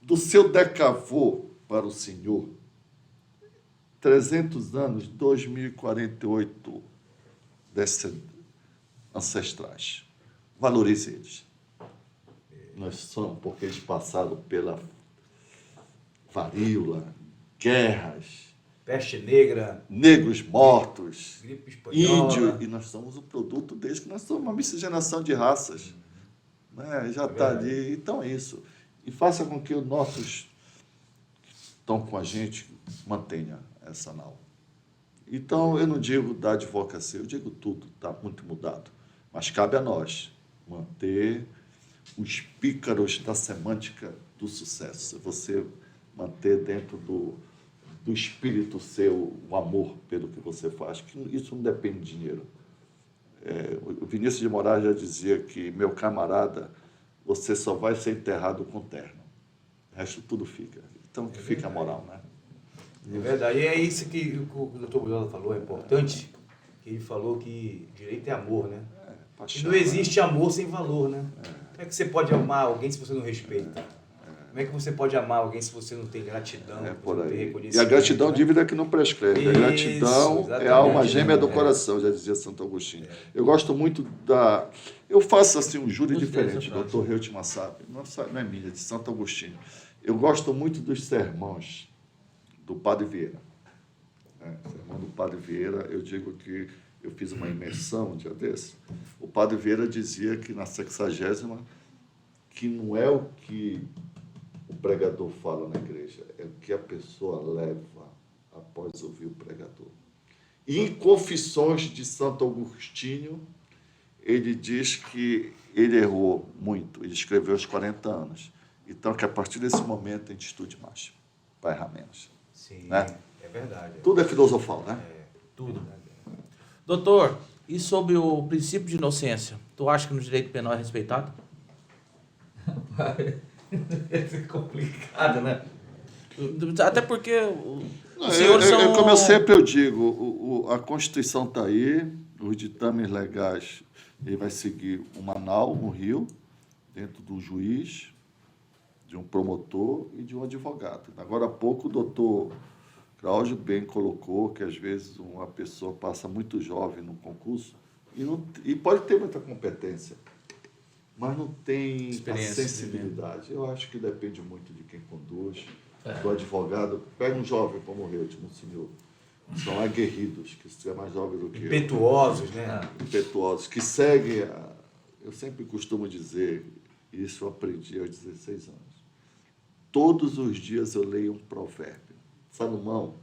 do seu decavô para o senhor, 300 anos, 2048 ancestrais. Valorize eles. Nós somos, porque eles passaram pela varíola, guerras, Peste negra, negros mortos, gripe espanhola. índio, e nós somos o produto deles, que nós somos uma miscigenação de raças. Né? Já está ali. Então é isso. E faça com que os nossos que estão com a gente mantenha essa nau. Então, eu não digo da advocacia, eu digo tudo, está muito mudado. Mas cabe a nós manter os pícaros da semântica do sucesso. Você manter dentro do espírito seu o amor pelo que você faz, que isso não depende de dinheiro. O Vinícius de Moraes já dizia que, meu camarada, você só vai ser enterrado com terno. O resto tudo fica. Então, que fica a moral, né? É verdade. E é isso que o doutor Bujola falou, é importante, que ele falou que direito é amor, né? E Paixão, não existe amor sem valor, né? Como é que você pode amar alguém se você não respeita? Como é que você pode amar alguém se você não tem gratidão, se por você não tem aí. reconhecimento? E a gratidão, né? dívida que não prescreve. A Isso, gratidão é exatamente, a alma gêmea do né? coração, já dizia Santo Agostinho. Eu gosto muito da... Eu faço assim um júri Gostei dessa diferente, frase. doutor Reutima sabe. Não é minha, é de Santo Agostinho. Eu gosto muito dos sermões do Padre Vieira. Sermão do Padre Vieira, eu digo que eu fiz uma imersão um dia desse. O Padre Vieira dizia que na 60ª, que não é o que o pregador fala na igreja, é o que a pessoa leva após ouvir o pregador. E em Confissões de Santo Agostinho, ele diz que ele errou muito, ele escreveu aos 40 anos. Então, que a partir desse momento a gente estude mais, para errar menos. Sim, Né? é verdade. Tudo é filosofal, né? Tudo. Doutor, e sobre o princípio de inocência? Tu acha que no direito penal é respeitado? É complicado, né? Até porque Não, os senhores são... como eu sempre digo, a Constituição está aí, os ditames legais, ele vai seguir um Manaus, no Rio, dentro do juiz, de um promotor e de um advogado. Agora há pouco o doutor Cláudio bem colocou que às vezes uma pessoa passa muito jovem no concurso e pode ter muita competência, mas não tem a Experiência, sensibilidade. Eu acho que depende muito de quem conduz, do advogado. Pega um jovem como o Reutima, senhor. São aguerridos, que é mais jovem do que eu. Impetuosos, né? Impetuosos, que seguem eu sempre costumo dizer, isso eu aprendi aos 16 anos. Todos os dias eu leio um provérbio. Salomão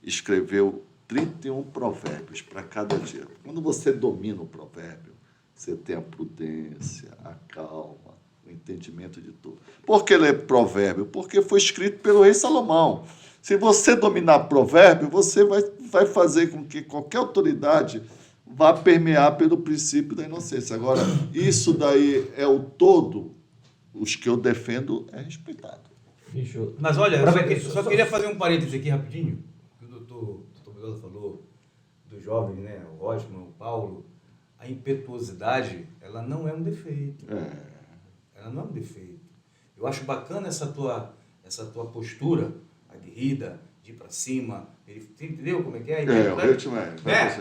escreveu 31 provérbios para cada dia. Quando você domina o provérbio, você tem a prudência, a calma, o entendimento de tudo. Por que ler provérbio? Porque foi escrito pelo rei Salomão. Se você dominar provérbio, você vai fazer com que qualquer autoridade vá permear pelo princípio da inocência. Agora, isso daí é o todo, os que eu defendo é respeitado. Fechou. Mas olha, eu só queria fazer um parênteses aqui rapidinho. O doutor Bujola falou dos jovens, né? O Rosman, o Paulo. A impetuosidade, ela não é um defeito. Ela não é um defeito. Eu acho bacana essa tua postura, aguerrida, de ir para cima. Você entendeu como é que é? O ritmo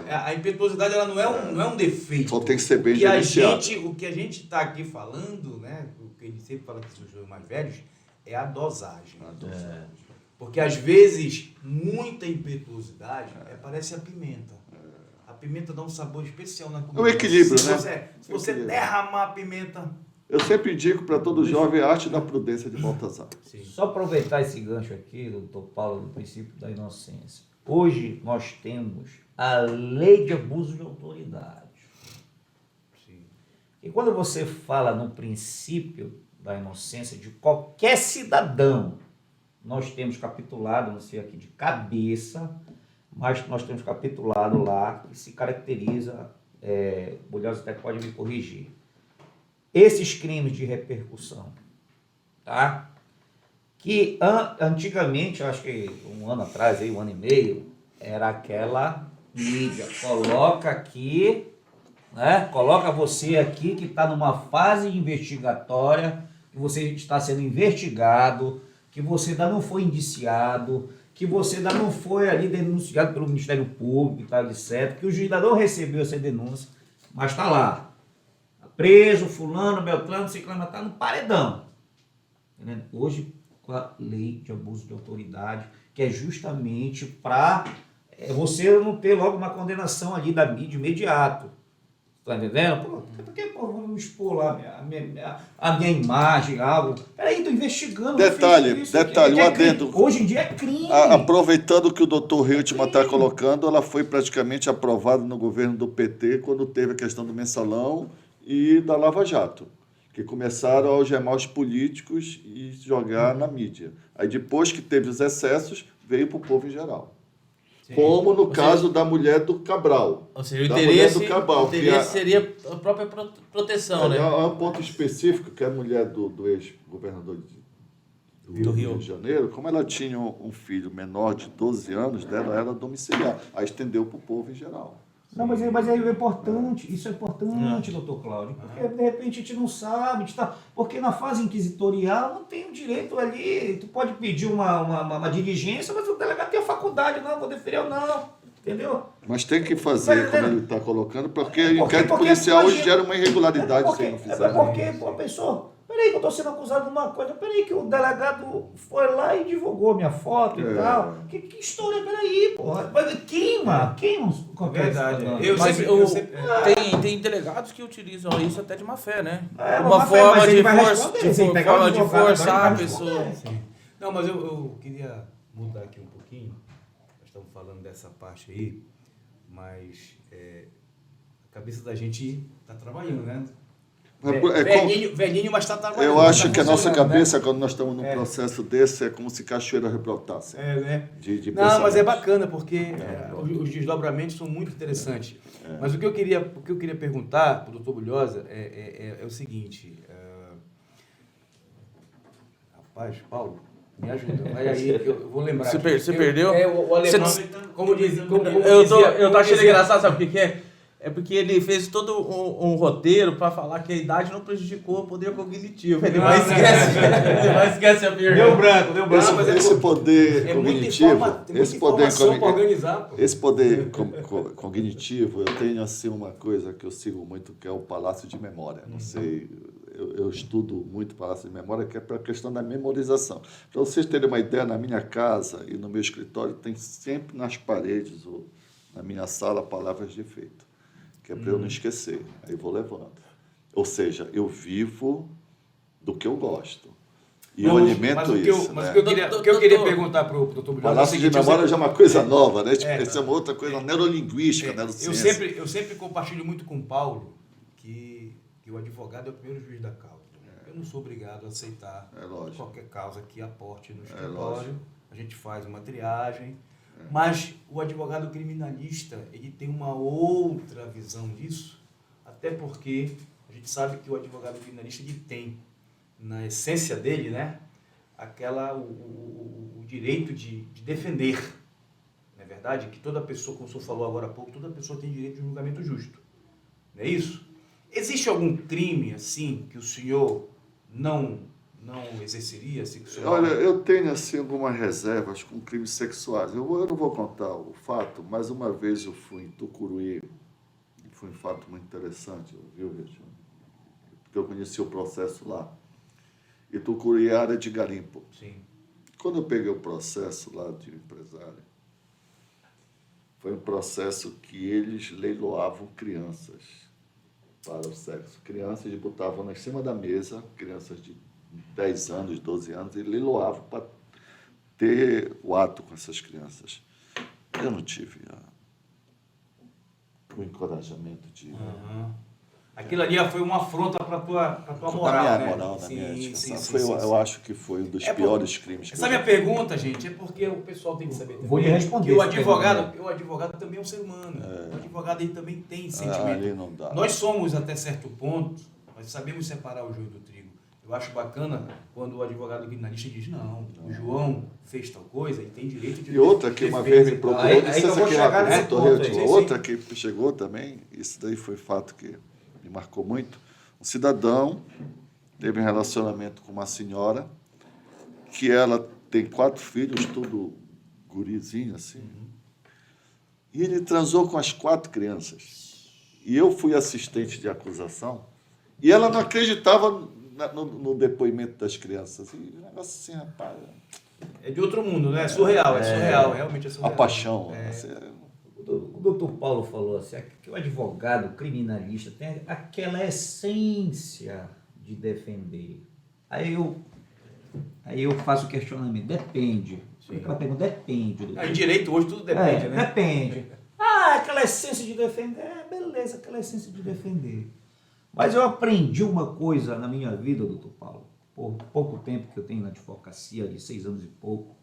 A impetuosidade ela não é um defeito. Só tem que ser bem O gerenciado. que a gente está aqui falando, né? O que a gente sempre fala que são os mais velhos, é a dosagem. Porque às vezes muita impetuosidade parece a pimenta. A pimenta dá um sabor especial na É comida. o equilíbrio, se né? Se você derramar a pimenta... Eu sempre indico para todo jovem a arte da prudência de Baltazar. Sim. Só aproveitar esse gancho aqui, doutor Paulo, do princípio da inocência. Hoje nós temos a lei de abuso de autoridade. Sim. E quando você fala no princípio da inocência de qualquer cidadão, nós temos capitulado, não sei aqui de cabeça, mas nós temos capitulado lá que se caracteriza, o Bulhosa até pode me corrigir, esses crimes de repercussão, tá? Que antigamente, eu acho que um ano atrás, aí, um ano e meio, era aquela mídia, coloca aqui, né? Coloca você aqui que está numa fase investigatória, que você está sendo investigado, que você ainda não foi indiciado, que você ainda não foi ali denunciado pelo Ministério Público e tal, etc., que o juiz ainda não recebeu essa denúncia, mas está lá. Preso, fulano, beltrano, ciclano, está no paredão. Entendeu? Hoje, com a lei de abuso de autoridade, que é justamente para você não ter logo uma condenação ali da mídia imediato. Tá entendendo? Por que vamos expor lá a minha imagem, algo? Peraí, tô investigando. Detalhe, um adendo. Hoje em dia é crime. Aproveitando o que o doutor Hiltman está colocando, ela foi praticamente aprovada no governo do PT quando teve a questão do mensalão e da Lava Jato, que começaram a algemar os políticos e jogar na mídia. Aí depois que teve os excessos, veio para o povo em geral. Sim. Como no caso da mulher do Cabral. Ou seja, o interesse seria a própria proteção, né? É um ponto específico que a mulher do ex-governador do Rio de Janeiro, como ela tinha um filho menor de 12 anos, dela era domiciliar. Aí estendeu para o povo em geral. Não, mas é importante, isso é importante, doutor Cláudio, porque de repente a gente não sabe, porque na fase inquisitorial não tem o direito ali, tu pode pedir uma diligência, mas o delegado tem a faculdade, não, vou deferir ou não, entendeu? Mas tem que fazer, como ele está colocando, porque o inquérito policial hoje gera uma irregularidade se não fizer. Porque a pessoa... Peraí que eu estou sendo acusado de uma coisa, peraí que o delegado foi lá e divulgou minha foto e tal. Que história, peraí, porra. Mas queima qualquer verdade. Tem delegados que utilizam isso até de má fé, né? Uma forma de forçar a pessoa. Não, mas eu queria mudar aqui um pouquinho. Nós estamos falando dessa parte aí, mas a cabeça da gente está trabalhando, né? Velhinho, mas está trabalhando. Eu acho que a nossa cabeça, né? Quando nós estamos num processo desse, é como se cachoeira rebrotasse. Né? Não, mas é bacana, porque os desdobramentos são muito interessantes. Mas o que eu queria perguntar para o doutor Bulhosa é o seguinte. Rapaz, Paulo, me ajuda. Vai aí, eu vou lembrar. Você perdeu? O alemão, como dizia... Eu tô achando engraçado, sabe o que é? É porque ele fez todo um roteiro para falar que a idade não prejudicou o poder cognitivo. Ele vai esquece a pergunta. Deu branco. Esse poder cognitivo, esse poder cognitivo, eu tenho assim uma coisa que eu sigo muito, que é o Palácio de Memória. Não sei, eu estudo muito Palácio de Memória, que é para a questão da memorização. Para vocês terem uma ideia, na minha casa e no meu escritório tem sempre nas paredes ou na minha sala palavras de efeito, que é para eu não esquecer. Aí vou levando. Ou seja, eu vivo do que eu gosto. E eu alimento isso. Mas o que eu queria perguntar para o doutor Bulhosa... Palácio de Memória já é uma coisa nova, né? Isso é uma outra coisa neurolinguística, neurociência. Eu sempre compartilho muito com o Paulo que o advogado é o primeiro juiz da causa. Eu não sou obrigado a aceitar qualquer causa que aporte no escritório. A gente faz uma triagem. Mas o advogado criminalista, ele tem uma outra visão disso, até porque a gente sabe que o advogado criminalista, ele tem, na essência dele, né, o direito de defender. Não é verdade? Que toda pessoa, como o senhor falou agora há pouco, toda pessoa tem direito de um julgamento justo. Não é isso? Existe algum crime, assim, que o senhor não exerceria? Assim, Olha, eu tenho assim, algumas reservas com crimes sexuais. Eu não vou contar o fato, mas uma vez eu fui em Tucuruí, e foi um fato muito interessante, viu, Virgínia? Porque eu conheci o processo lá. E Tucuruí é área de garimpo. Sim. Quando eu peguei o processo lá de empresário, foi um processo que eles leiloavam crianças para o sexo. Crianças e botavam em cima da mesa, crianças de 10 anos, 12 anos, e leiloavam para ter o ato com essas crianças. Eu não tive o encorajamento de... Aquilo ali foi uma afronta para tua moral, minha né? moral, na minha ética. Sim. Eu acho que foi um dos piores crimes que essa minha pergunta, gente, é porque o pessoal tem que saber também. Vou lhe responder. Que o advogado também é um ser humano. O advogado ele também tem sentimento. Ali não dá. Nós somos, até certo ponto, nós sabemos separar o joio do trigo. Eu acho bacana quando o advogado criminalista diz, não, o João fez tal coisa e tem direito de... E outra que uma vez me procurou, outra que chegou também, isso daí foi fato que me marcou muito. Um cidadão teve um relacionamento com uma senhora que ela tem 4 filhos, tudo gurizinho assim. E ele transou com as 4 crianças. E eu fui assistente de acusação e ela não acreditava no depoimento das crianças. E o negócio assim, rapaz... É de outro mundo, né? É surreal, realmente é surreal. A paixão. O doutor Paulo falou assim, que o advogado criminalista tem aquela essência de defender. Aí eu faço o questionamento, depende. Aquela pergunta, depende. Em direito hoje tudo depende, né? Depende. Aquela essência de defender, beleza, aquela essência de defender. Mas eu aprendi uma coisa na minha vida, doutor Paulo, por pouco tempo que eu tenho na advocacia, de 6 anos e pouco.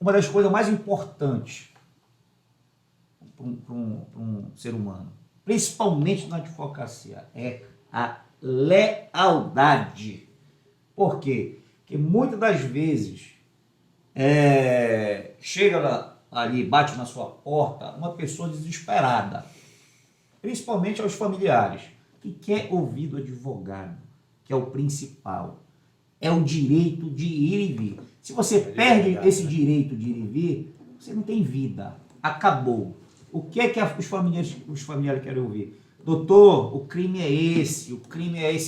Uma das coisas mais importantes para um ser humano, principalmente na advocacia, é a lealdade. Por quê? Porque muitas das vezes chega ali, bate na sua porta uma pessoa desesperada, principalmente aos familiares, que quer ouvir do advogado, que é o principal. É o direito de ir e vir. Se você perde esse direito de ir e vir, você não tem vida. Acabou. O que é que os familiares querem ouvir? Doutor, o crime é esse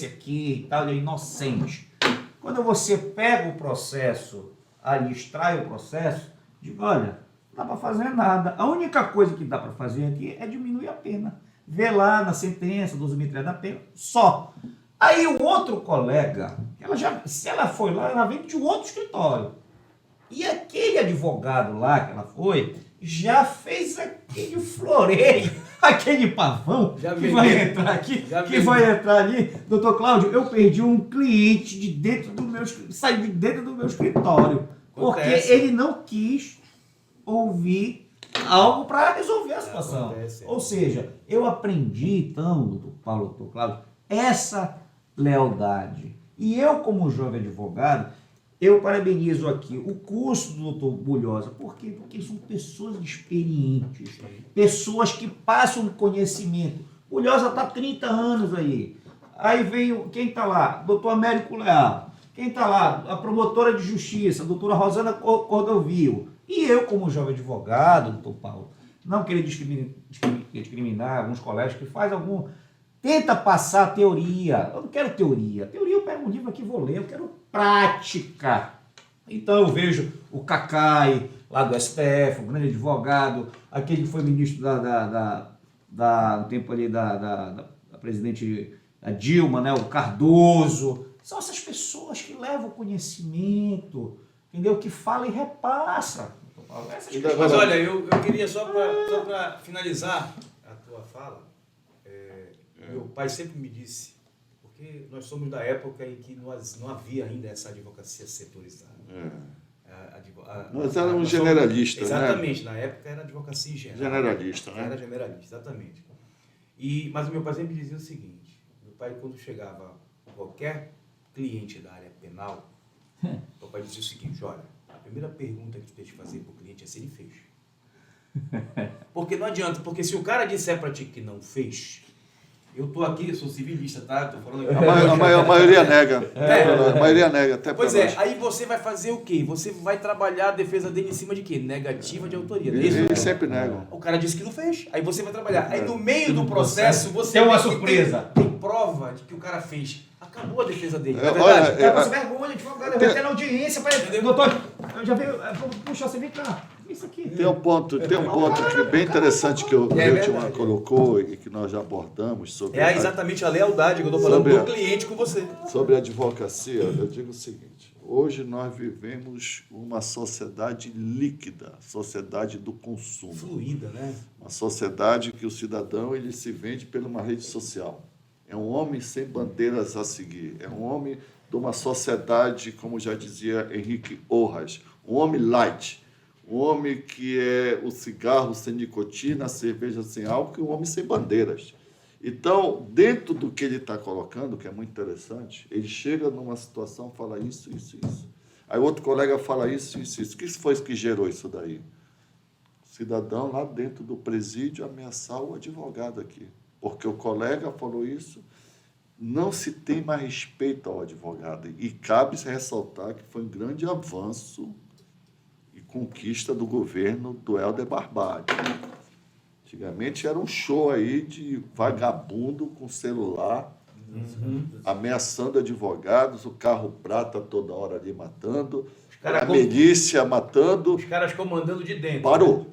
aqui e tal, ele é inocente. Quando você pega o processo, ali extrai o processo, diz, olha, não dá para fazer nada. A única coisa que dá para fazer aqui é diminuir a pena. Vê lá na sentença, 12.003 da pena, só. Aí o outro colega, se ela foi lá, ela vem de um outro escritório. E aquele advogado lá que ela foi, já fez aquele floreio, aquele pavão que vai entrar aqui, vai entrar ali. Doutor Cláudio, eu perdi um cliente saiu de dentro do meu escritório. Porque ele não quis ouvir algo para resolver a situação. Ou seja, eu aprendi, então, doutor Paulo, doutor Cláudio, essa lealdade. E eu, como jovem advogado, eu parabenizo aqui o curso do doutor Bulhosa. Por quê? Porque são pessoas experientes, pessoas que passam conhecimento. Bulhosa está há 30 anos aí. Aí vem, quem está lá? Doutor Américo Leal. Quem está lá? A promotora de justiça, a doutora Rosana Cordovil. E eu, como jovem advogado, doutor Paulo, não querer discriminar alguns colégios que faz tenta passar teoria. Eu não quero teoria. Teoria eu pego um livro aqui e vou ler. Eu quero prática. Então eu vejo o Cacai, lá do STF, o grande advogado, aquele que foi ministro no tempo ali da presidente Dilma, né, o Cardoso. São essas pessoas que levam conhecimento, entendeu? Que fala e repassa. Mas olha, eu queria só para finalizar a tua fala, meu pai sempre me disse, porque nós somos da época em que não havia ainda essa advocacia setorizada. Nós éramos generalistas, exatamente, né? Na época era advocacia geral. Generalista, né? Era generalista, exatamente. Mas o meu pai sempre dizia o seguinte, meu pai quando chegava qualquer cliente da área penal, meu pai dizia o seguinte, olha, a primeira pergunta que tu tem que fazer para o cliente é se ele fez. Porque não adianta, porque se o cara disser para ti que não fez, eu tô aqui, sou civilista, tá? Tô falando aqui. A maioria nega. A maioria nega, até pois aí você vai fazer o quê? Você vai trabalhar a defesa dele em cima de quê? Negativa de autoria. Eles sempre negam. O cara disse que não fez, aí você vai trabalhar. Aí no meio do processo, você tem uma surpresa. Tem prova de que o cara fez. Acabou a defesa dele. Na verdade, o cara passa vergonha, advogado, vai ter na audiência, doutor, Eu já veio. Puxa, você vem cá. Isso aqui. Tem um ponto que é bem interessante que o Reutemann colocou e que nós já abordamos sobre É exatamente a lealdade que eu estou falando Sobre do cliente com você. sobre a advocacia. Eu digo o seguinte: hoje nós vivemos uma sociedade líquida, sociedade do consumo. Fluida, né? Uma sociedade que o cidadão ele se vende por uma rede social. É um homem sem bandeiras a seguir. É um homem de uma sociedade, como já dizia Henrique Orras, um homem light. Um homem que é o cigarro sem nicotina, a cerveja sem álcool e um homem sem bandeiras. Então, dentro do que ele está colocando, que é muito interessante, ele chega numa situação, fala isso. Aí outro colega fala isso. O que foi que gerou isso daí? O cidadão lá dentro do presídio ameaçar o advogado aqui. Porque o colega falou isso, não se tem mais respeito ao advogado. E cabe ressaltar que foi um grande avanço e conquista do governo do Helder Barbalho. Antigamente era um show aí de vagabundo com celular, ameaçando advogados, o carro prata toda hora ali matando, a milícia matando. Os caras comandando de dentro. Parou.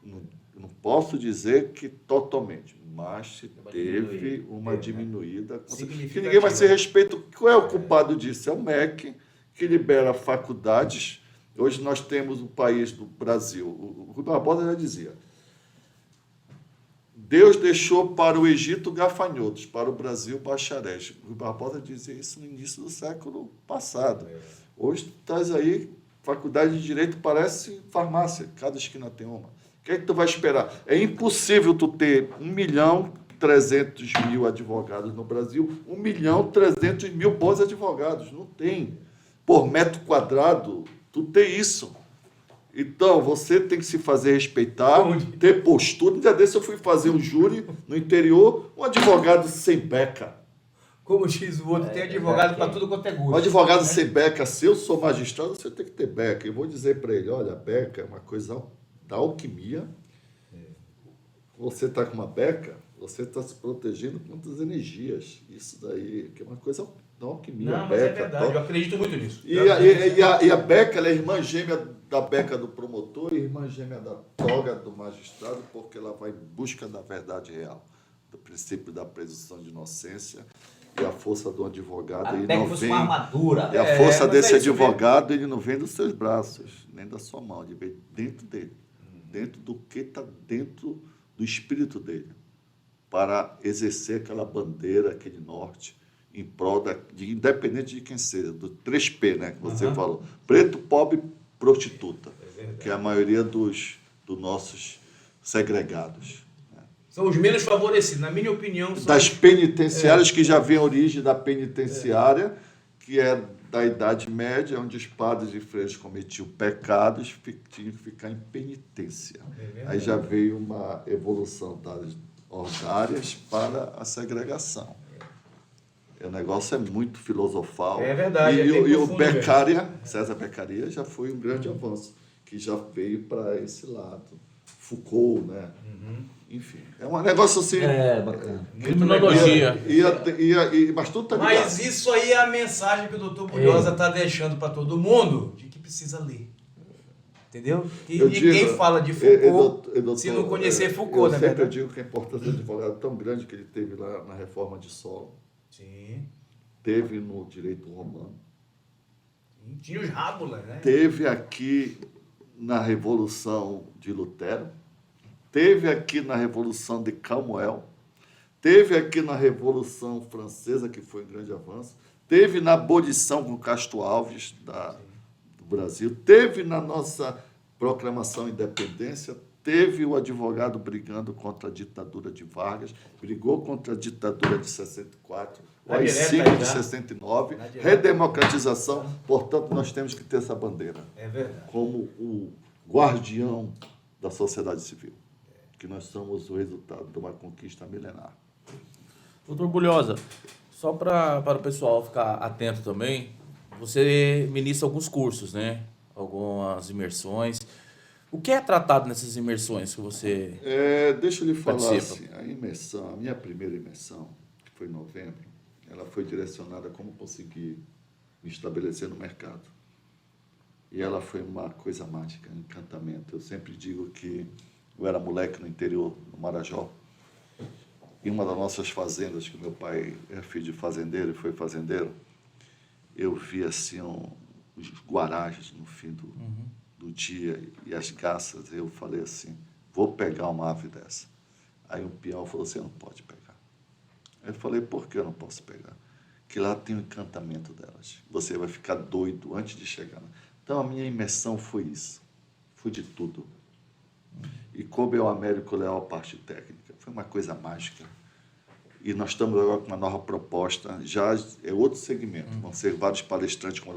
Não posso dizer que totalmente, mas teve uma diminuída. Que ninguém vai ser respeito. Qual é o culpado disso? É o MEC, que libera faculdades. Hoje nós temos o país do Brasil. O Rui Barbosa já dizia: Deus deixou para o Egito gafanhotos, para o Brasil bacharéis. O Rui Barbosa dizia isso no início do século passado. Hoje tu estás aí, faculdade de Direito parece farmácia, cada esquina tem uma. O que é que tu vai esperar? É impossível tu ter 1.300.000 advogados no Brasil, 1.300.000 bons advogados. Não tem. Por metro quadrado, tu tem isso. Então, você tem que se fazer respeitar, ter postura. Um dia desse eu fui fazer um júri no interior, um advogado sem beca. Como diz o outro, tem advogado para tudo quanto é gosto. Um advogado sem beca, se eu sou magistrado, você tem que ter beca. Eu vou dizer para ele, olha, a beca é uma coisa da alquimia. Você está com uma beca, você está se protegendo contra as energias. Isso daí, que é uma coisa da alquimia. Não, mas é verdade, eu acredito muito nisso. E a beca, ela é irmã gêmea da beca do promotor e irmã gêmea da toga do magistrado, porque ela vai em busca da verdade real, do princípio da presunção de inocência. E a força do advogado, ele não vem. Uma armadura. E a força desse advogado, ele não vem dos seus braços, nem da sua mão, ele vem dentro dele, dentro do que está dentro do espírito dele, para exercer aquela bandeira, aquele norte, em prol de independente de quem seja, do 3P, né, que você falou, preto, pobre, prostituta, que é a maioria dos nossos segregados. São os menos favorecidos, na minha opinião. Das penitenciárias, que já vem a origem da penitenciária, que é da Idade Média, onde os padres e freiras cometiam pecados, tinham que ficar em penitência. Aí já veio uma evolução das ordárias para a segregação. O negócio é muito filosofal. É verdade. E o Beccaria, César Beccaria, já foi um grande avanço, que já veio para esse lado. Foucault, né? Enfim, é um negócio assim... Bacana. Criminologia. Mas tudo está ligado. Mas isso aí é a mensagem que o doutor Bulhosa está deixando para todo mundo, de que precisa ler. Entendeu? E ninguém fala de Foucault se não conhecer Foucault, né? Eu sempre digo que a importância do advogado é tão grande que ele teve lá na reforma de solo. Sim. Teve no direito romano. Tinha os rábulas, né? Teve aqui na Revolução de Lutero. Teve aqui na Revolução de Cromwell. Teve aqui na Revolução Francesa, que foi um grande avanço. Teve na abolição com Castro Alves do Brasil. Teve na nossa proclamação de independência. Teve o advogado brigando contra a ditadura de Vargas. Brigou contra a ditadura de 64. O AI-5 de 69. Redemocratização. Portanto, nós temos que ter essa bandeira. É verdade. Como o guardião da sociedade civil. Que nós somos o resultado de uma conquista milenar. Doutor Bulhosa, só para o pessoal ficar atento também, você ministra alguns cursos, né? Algumas imersões. O que é tratado nessas imersões que você deixa eu lhe falar participa? assim, a minha primeira imersão, que foi em novembro, ela foi direcionada a como conseguir me estabelecer no mercado. E ela foi uma coisa mágica, um encantamento. Eu sempre digo que eu era moleque no interior, no Marajó. Em uma das nossas fazendas, que meu pai é filho de fazendeiro e foi fazendeiro, eu vi assim os guarajos no fim do dia e as garças. Eu falei assim, vou pegar uma ave dessa. Aí um peão falou assim, não pode pegar. Eu falei, por que eu não posso pegar? Que lá tem o encantamento delas. Você vai ficar doido antes de chegar. Então a minha imersão foi isso. Foi de tudo. E coube ao Américo Leal a parte técnica. Foi uma coisa mágica. E nós estamos agora com uma nova proposta. Já é outro segmento. Vão ser vários palestrantes como a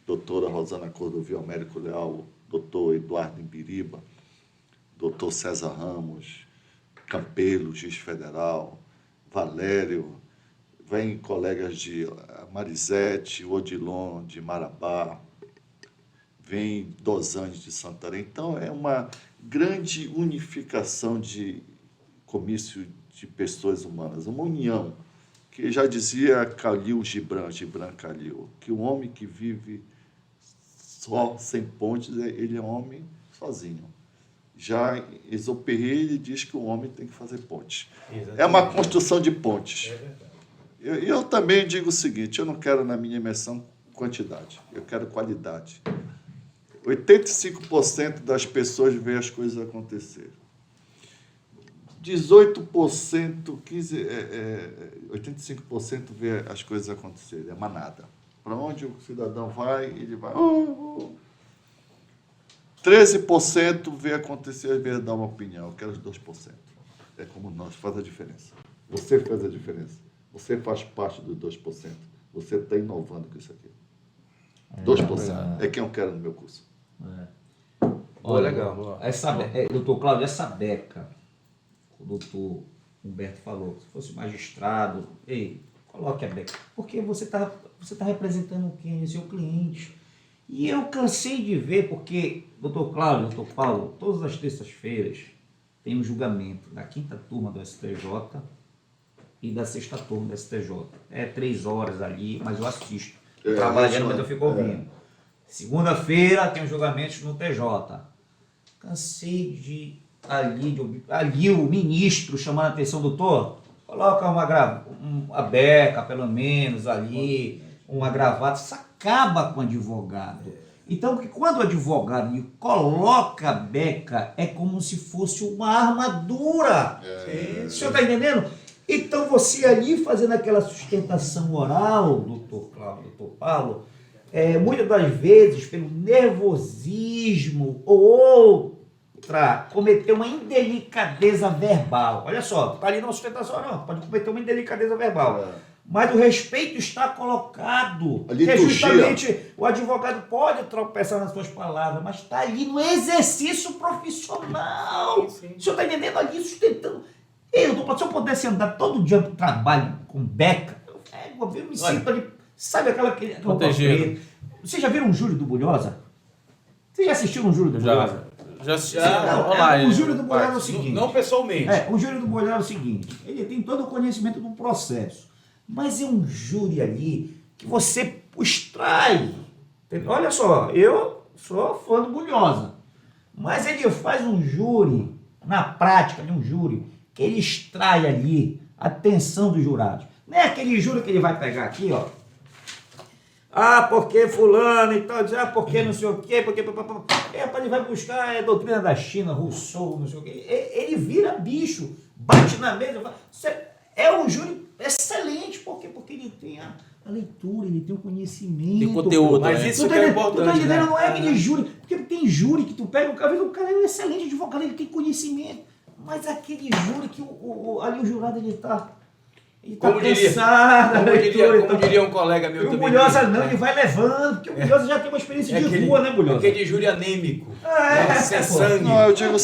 doutora Rosana Cordovil, Américo Leal, doutor Eduardo Imbiriba, doutor César Ramos, Campelo, juiz federal, Valério, vem colegas de Marisete, Odilon, de Marabá, vem Dosane de Santarém. Então, é uma grande unificação de comício de pessoas humanas, uma união, que já dizia Khalil Gibran Khalil, que o homem que vive só, sem pontes, ele é homem sozinho. Já Exupéry diz que o homem tem que fazer pontes. Exatamente. É uma construção de pontes. É verdade. Eu também digo o seguinte, eu não quero na minha imersão quantidade, eu quero qualidade. 85% das pessoas veem as coisas acontecerem. 85% vê as coisas acontecerem, é manada. Para onde o cidadão vai, ele vai... 13% vê acontecer, às vezes dá uma opinião, eu quero os 2%. É como nós, faz a diferença. Você faz a diferença. Você faz parte dos 2%. Você está inovando com isso aqui. 2% é quem eu quero no meu curso. Olha, legal. Doutor Cláudio, essa beca, o doutor Humberto falou, se fosse magistrado, coloque a beca. Porque você tá representando quem? O seu cliente. E eu cansei de ver, porque, doutor Cláudio, doutor Paulo, todas as terças-feiras tem um julgamento da 5ª turma do STJ e da 6ª turma do STJ. É 3 horas ali, mas eu assisto. Trabalhando, mas eu fico ouvindo. Segunda-feira tem os julgamentos no TJ. Cansei de ali o ministro chamando a atenção, doutor, coloca uma beca, pelo menos, ali, uma gravata. Isso acaba com o advogado. Então, quando o advogado coloca a beca, é como se fosse uma armadura. O senhor está entendendo? Então, você ali fazendo aquela sustentação oral, doutor Cláudio, doutor Paulo, muitas das vezes, pelo nervosismo ou outra, cometer uma indelicadeza verbal. Olha só, está ali na sustentação oral, pode cometer uma indelicadeza verbal. Mas o respeito está colocado. Ali que justamente o advogado pode tropeçar nas suas palavras, mas está ali no exercício profissional. Sim. O senhor está entendendo ali, sustentando. Se eu pudesse andar todo dia para o trabalho com beca, eu me sinto ali, sabe aquela protegido. Vocês já viram um júri do Bulhosa? Vocês já assistiram um júri do Bulhosa? Já assisti. O júri do Bulhosa é o seguinte. Não pessoalmente. O júri do Bulhosa é o seguinte. Ele tem todo o conhecimento do processo. Mas é um júri ali que você extrai. Olha só, eu sou fã do Bulhosa. Mas ele faz um júri, na prática de um júri, que ele extrai ali a atenção dos jurados. Não é aquele júri que ele vai pegar aqui, ó. Porque fulano e tal, porque não sei o quê, porque... ele vai buscar a doutrina da China, Rousseau, não sei o quê. Ele vira bicho, bate na mesa. É um júri excelente, porque ele tem a leitura, ele tem o conhecimento. Tem conteúdo, mas isso que é importante, né? Não é aquele júri, porque tem júri que tu pega, o cara é um excelente advogado, ele tem conhecimento, mas aquele júri que ali o jurado ele tá cansado. Como diria um colega meu também. O Bulhosa ele vai levando, porque o Bulhosa já tem uma experiência de rua, né, Bulhosa? Aquele júri anêmico. Sem sangue. Não, eu digo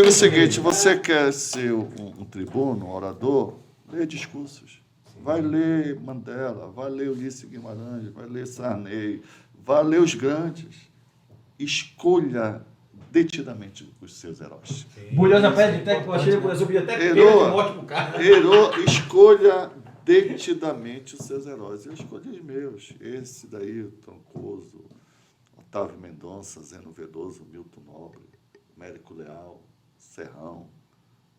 o seguinte, você quer ser um tribuno, um orador, lê discursos. Vai ler Mandela, vai ler Ulisses Guimarães, vai ler Sarney, vai ler os grandes. Escolha detidamente os seus heróis. Bulhosa pede até que eu achei que eu podia até escolha detidamente os seus heróis. Eu escolhi os meus. Esse daí, Troncoso, Otávio Mendonça, Zeno Veloso, Milton Nobre, Américo Leal, Serrão.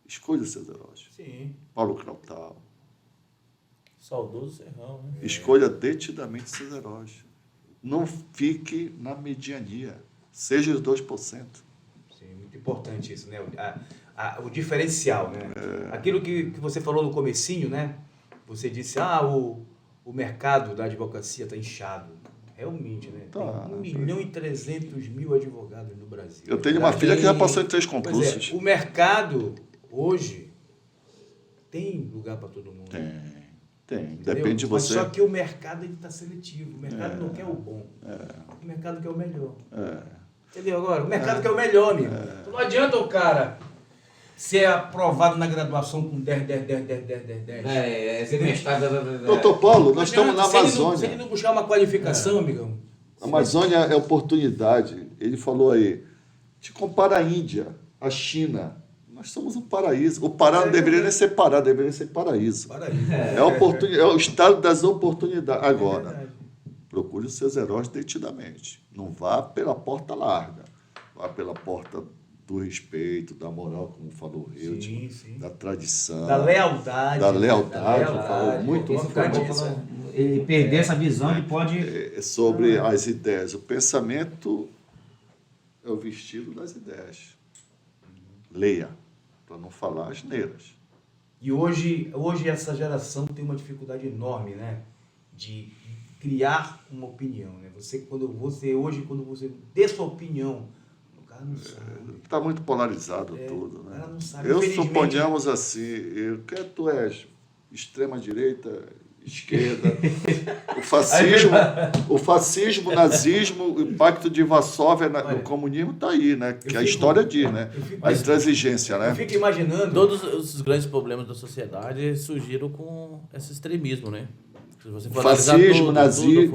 Escolha os seus heróis. Sim. Paulo Crautal. Saudoso Serrão, né? Escolha detidamente os seus heróis. Não fique na mediania. Seja os 2%. Sim, muito importante isso, né? O diferencial, né? Aquilo que você falou no comecinho, né? Você disse, o mercado da advocacia está inchado. Realmente, né? Tem 1.300.000 advogados no Brasil. Eu tenho uma filha que já passou em 3 Pois concursos. o mercado, hoje, tem lugar para todo mundo. Tem. Entendeu? Depende de Mas você. só que o mercado está seletivo. O mercado não quer o bom. O mercado quer o melhor. Entendeu agora? O mercado quer o melhor, amigo. Então não adianta o cara ser aprovado na graduação com 10. Você tem estado... Doutor Paulo, nós Não estamos na adianta, se Amazônia. ele não buscar uma qualificação, amigão. A Amazônia é oportunidade. Ele falou aí, te compara a Índia, a China. Nós somos um paraíso. O Pará não deveria nem ser Pará, deveria ser paraíso. Paraíso. É o estado das oportunidades. É Agora, verdade. procure os seus heróis detidamente. Não vá pela porta larga. Vá pela porta do respeito, da moral, como falou o Hilton, Sim. da tradição. Da lealdade. Da lealdade, falou muito Isso fica disso. Ele perder essa visão, ele pode... sobre as ideias. O pensamento é o vestido das ideias. Leia, para não falar asneiras. E hoje essa geração tem uma dificuldade enorme, né? De criar uma opinião, né? Quando você dê sua opinião, o cara não sabe. Está muito polarizado tudo. O Né? cara não sabe. Eu Infelizmente, suponhamos assim, tu és extrema-direita, esquerda, o fascismo, o nazismo, o Pacto de Varsóvia, o comunismo está aí, né? Que a história diz, né? A intransigência, né? Eu fico imaginando... Todos os grandes problemas da sociedade surgiram com esse extremismo, né? Se você for analisar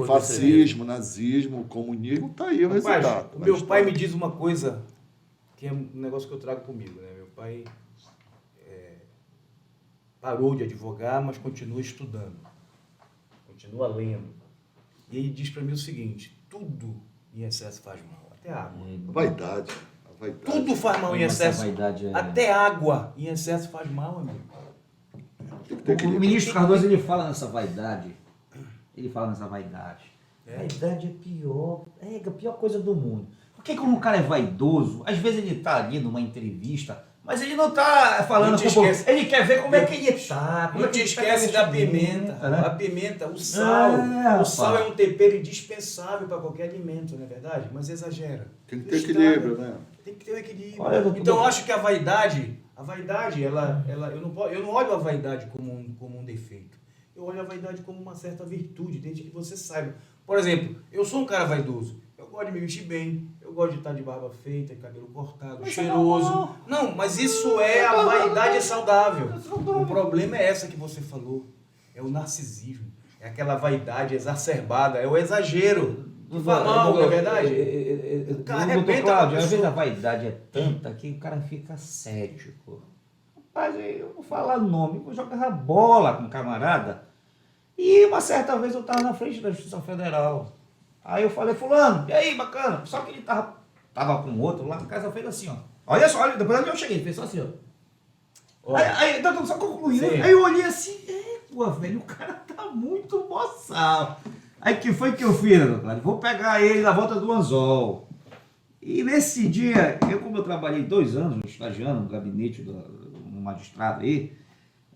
Fascismo, nazismo, comunismo, está aí o resultado. O meu pai me diz uma coisa que é um negócio que eu trago comigo, né? Meu pai parou de advogar, mas continua estudando, continua lendo. E ele diz para mim o seguinte: tudo em excesso faz mal, até água. A vaidade. Tudo faz mal em excesso. Vaidade Até água em excesso faz mal, amigo. O ministro Cardoso, ele fala nessa vaidade. Vaidade é a pior coisa do mundo. Porque como o cara é vaidoso, às vezes ele tá ali numa entrevista, mas ele não tá falando com o povo. Ele quer ver como é que ele tá. Não te esquece da pimenta. Né? A pimenta, o sal. O sal é um tempero indispensável para qualquer alimento, não é verdade? Mas exagera. Tem que ter equilíbrio, né? Tem que ter um equilíbrio. Olha, Então eu acho que a vaidade, eu não olho a vaidade como um defeito. Eu olho a vaidade como uma certa virtude, desde que você saiba. Por exemplo, eu sou um cara vaidoso. Eu gosto de me vestir bem, eu gosto de estar de barba feita, cabelo cortado, cheiroso. Não, mas isso a vaidade é saudável. O problema é essa que você falou. É o narcisismo. É aquela vaidade exacerbada, é o exagero. Faz mal, não é verdade? Doutor Cláudio, às vezes a vaidade é tanta que o cara fica cético. Rapaz, eu não vou falar nome, eu jogava bola com um camarada. E uma certa vez eu estava na frente da Justiça Federal. Aí eu falei, fulano, e aí, bacana? Só que ele tava com outro lá, o cara fez assim, ó. Olha só, depois onde eu cheguei, ele fez só assim, ó. Aí só concluindo. Aí eu olhei assim, velho, o cara tá muito boçal. Aí que foi que eu fiz, doutor? Vou pegar ele na volta do anzol. E nesse dia, como eu trabalhei 2 anos estagiando no gabinete do magistrado aí,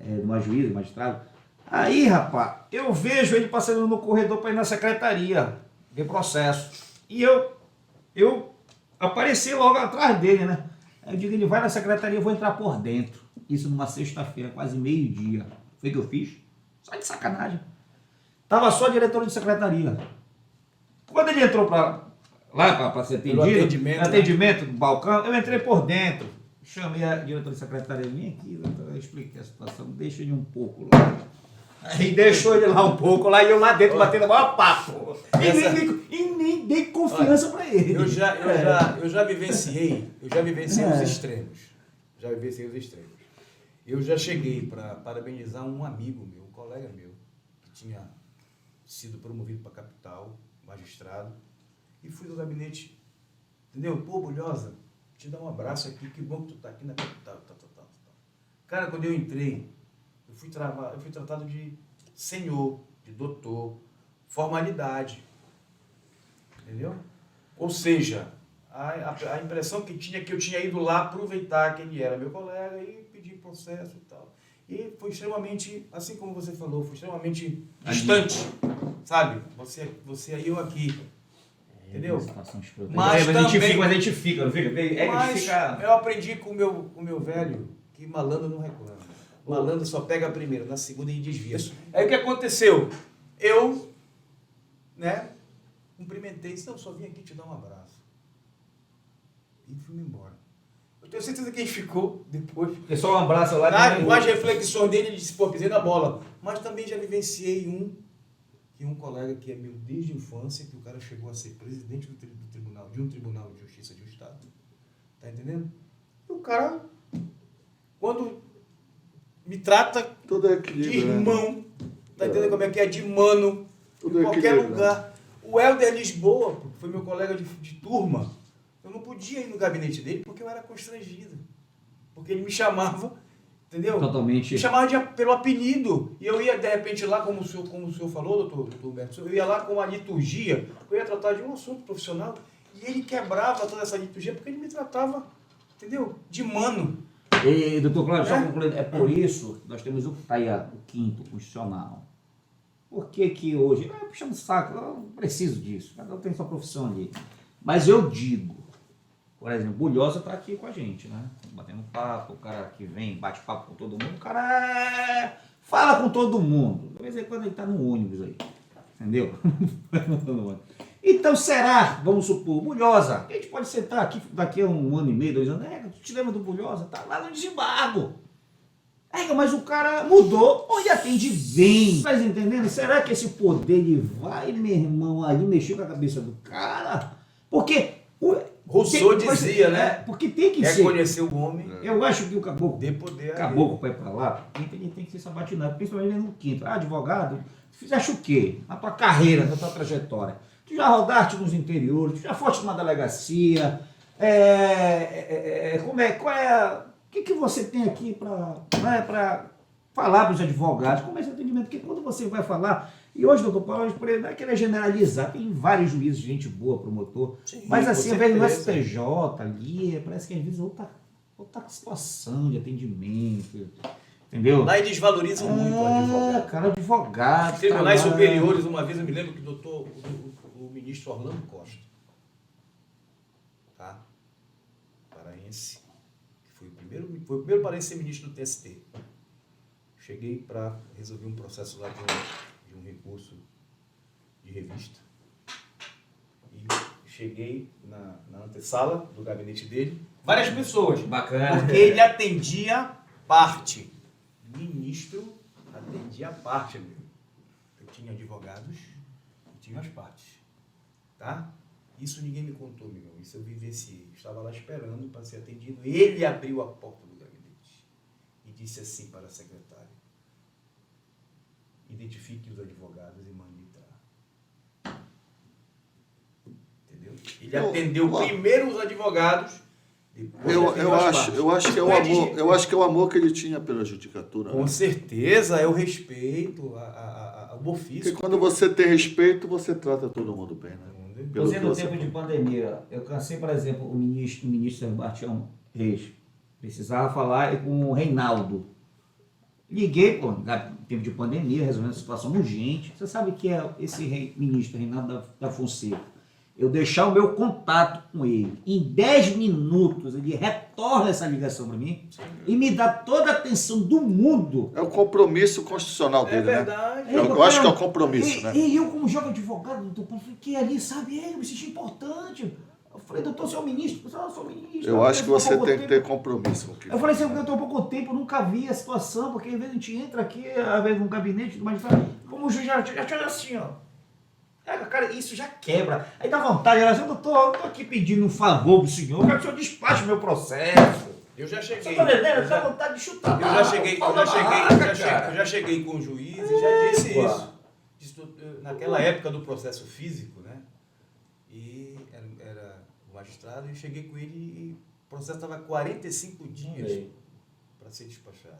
de uma juíza, magistrado, aí, rapaz, eu vejo ele passando no corredor para ir na secretaria de processo. E eu apareci logo atrás dele, né? Aí eu digo, ele vai na secretaria, eu vou entrar por dentro. Isso numa sexta-feira, quase meio-dia. Foi o que eu fiz? Só de sacanagem. Tava só diretor de secretaria. Quando ele entrou lá para ser atendido, atendimento do balcão, eu entrei por dentro. Chamei a diretora de secretaria, vem aqui, eu expliquei a situação, deixa ele um pouco lá. Aí deixou ele lá um pouco, lá e eu lá dentro batendo o maior papo. E nem dei confiança para ele. Eu já vivenciei os extremos. Eu já cheguei para parabenizar um amigo meu, colega meu, que tinha sido promovido para capital, magistrado, e fui no gabinete, entendeu? Pô, Bulhosa, te dar um abraço aqui, que bom que tu tá aqui na capital, Cara, quando eu entrei, eu fui tratado de senhor, de doutor, formalidade, entendeu? Ou seja, a impressão que tinha é que eu tinha ido lá aproveitar que ele era meu colega e pedir processo e tal. E foi extremamente, assim como você falou, foi extremamente distante, sabe? Você aí, eu aqui. Entendeu? Mas a gente fica, não fica? Mas eu aprendi com o meu velho que malandro não reclama. Malandro só pega a primeira, na segunda e desvia. Aí o que aconteceu? Eu, cumprimentei, disse, não, só vim aqui te dar um abraço. E fui embora. Eu tenho certeza que ele ficou depois. Porque só um abraço lá. Com as reflexões dele, ele disse, pô, pisei na bola. Mas também já vivenciei um colega que é meu desde a infância, que o cara chegou a ser presidente de um tribunal de justiça de um estado. Tá entendendo? E o cara, quando me trata de irmão, tá entendendo como é que é? De mano, em qualquer lugar. O Helder Lisboa, que foi meu colega de turma, eu não podia ir no gabinete dele porque eu era constrangido. Porque ele me chamava, entendeu? Totalmente. Me chamava pelo apelido. E eu ia, de repente, lá, como o senhor falou, doutor Humberto, eu ia lá com a liturgia, eu ia tratar de um assunto profissional, e ele quebrava toda essa liturgia porque ele me tratava, entendeu? De mano. E, doutor Cláudio, só concluindo, é por isso que nós temos o 5º constitucional. Por que hoje? Puxando o saco, eu não preciso disso, cada um tem sua profissão ali. Mas eu digo, por exemplo, Bulhosa está aqui com a gente, né? Batendo papo, o cara que vem, bate papo com todo mundo, o cara fala com todo mundo. De vez em quando ele está no ônibus aí, entendeu? Então será, vamos supor, Bulhosa, a gente pode sentar aqui daqui a 1 ano e meio, 2 anos, tu te lembra do Bulhosa? Tá lá no desembargo. Mas o cara mudou, ou ele atende bem. Tá entendendo? Será que esse poder ele vai, meu irmão, ali mexer com a cabeça do cara? Porque Rousseau dizia, né? Porque tem que ser. Reconhecer o homem. Eu acho que o caboclo, de poder caboclo vai pra lá, ele tem que ser sabatinado, principalmente no 5º. Advogado, tu fizeste o quê? Na tua carreira, na tua trajetória. Tu já rodaste nos interiores, tu já foste numa delegacia. O que você tem aqui para falar para os advogados? Como é esse atendimento? Porque quando você vai falar, e hoje, doutor Paulo, não é querer generalizar, tem vários juízes, gente boa, promotor, sim, mas assim, às vezes no STJ ali, parece que às vezes outra situação de atendimento, entendeu? Lá eles valorizam muito o advogado. Cara, advogado. Tribunais superiores, uma vez eu me lembro que o ministro Orlando Costa, tá? Paraense, foi o primeiro paraense ser ministro do TST. Cheguei para resolver um processo lá de um recurso de revista. E cheguei na antessala do gabinete dele. Várias pessoas. Bacana. Porque ele atendia parte. Ministro atendia parte, amigo. Eu tinha advogados e tinha as partes. Tá? Isso ninguém me contou, meu. Isso eu vivenciei. Eu estava lá esperando para ser atendido. Ele abriu a porta do gabinete e disse assim para a secretária: identifique os advogados e mande entrar. Entendeu? Ele atendeu primeiro os advogados. Eu acho que é o amor que ele tinha pela judicatura. Com certeza, é o respeito, o ofício. Porque quando você tem respeito, você trata todo mundo bem, né? Você no tempo de pandemia, eu cansei, por exemplo, o ministro Sebastião Reis, precisava falar com o Reinaldo. Liguei, no tempo de pandemia, resolvendo a situação urgente. Você sabe que é esse ministro Reinaldo da Fonseca? Eu deixar o meu contato com ele. Em 10 minutos, ele retorna essa ligação para mim e me dá toda a atenção do mundo. É o compromisso constitucional dele, né? É verdade. Eu acho que é o compromisso, né? E eu, como jovem advogado, doutor Paulo, fiquei ali, sabe? Eu me senti importante. Eu falei, doutor, você é o ministro? Eu sou o ministro. Eu acho que você tem que ter compromisso com o que eu falei assim, eu estou há pouco tempo, eu nunca vi a situação, porque às vezes a gente entra aqui, às vezes num gabinete, mas como o juiz já tinha assim, ó. Cara, isso já quebra. Aí dá vontade, ela diz, doutor, eu tô aqui pedindo um favor pro senhor, eu quero que o senhor despache meu processo. Eu já cheguei. Você tá entendendo? Dá vontade de chutar. Eu já cheguei com o juiz e já disse isso. Naquela época do processo físico, né? E era o magistrado, e eu cheguei com ele e o processo estava 45 dias para ser despachado.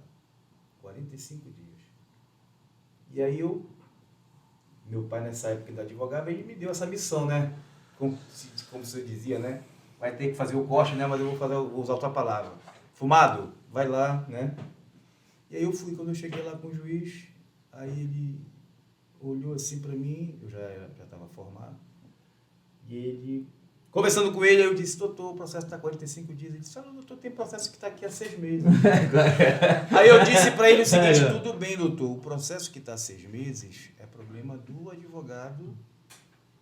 45 dias. E aí meu pai nessa época da advogado, ele me deu essa missão, né? Como você dizia, né? Vai ter que fazer o corte, né? Mas eu vou usar outra palavra. Fumado, vai lá, né? E aí eu fui, quando eu cheguei lá com o juiz, aí ele olhou assim para mim, eu já estava formado, e ele, conversando com ele, eu disse, doutor, o processo está 45 dias. Ele disse, doutor, tem processo que está aqui há 6 meses. Aí eu disse para ele o seguinte, tudo bem, doutor, o processo que está há 6 meses é problema do advogado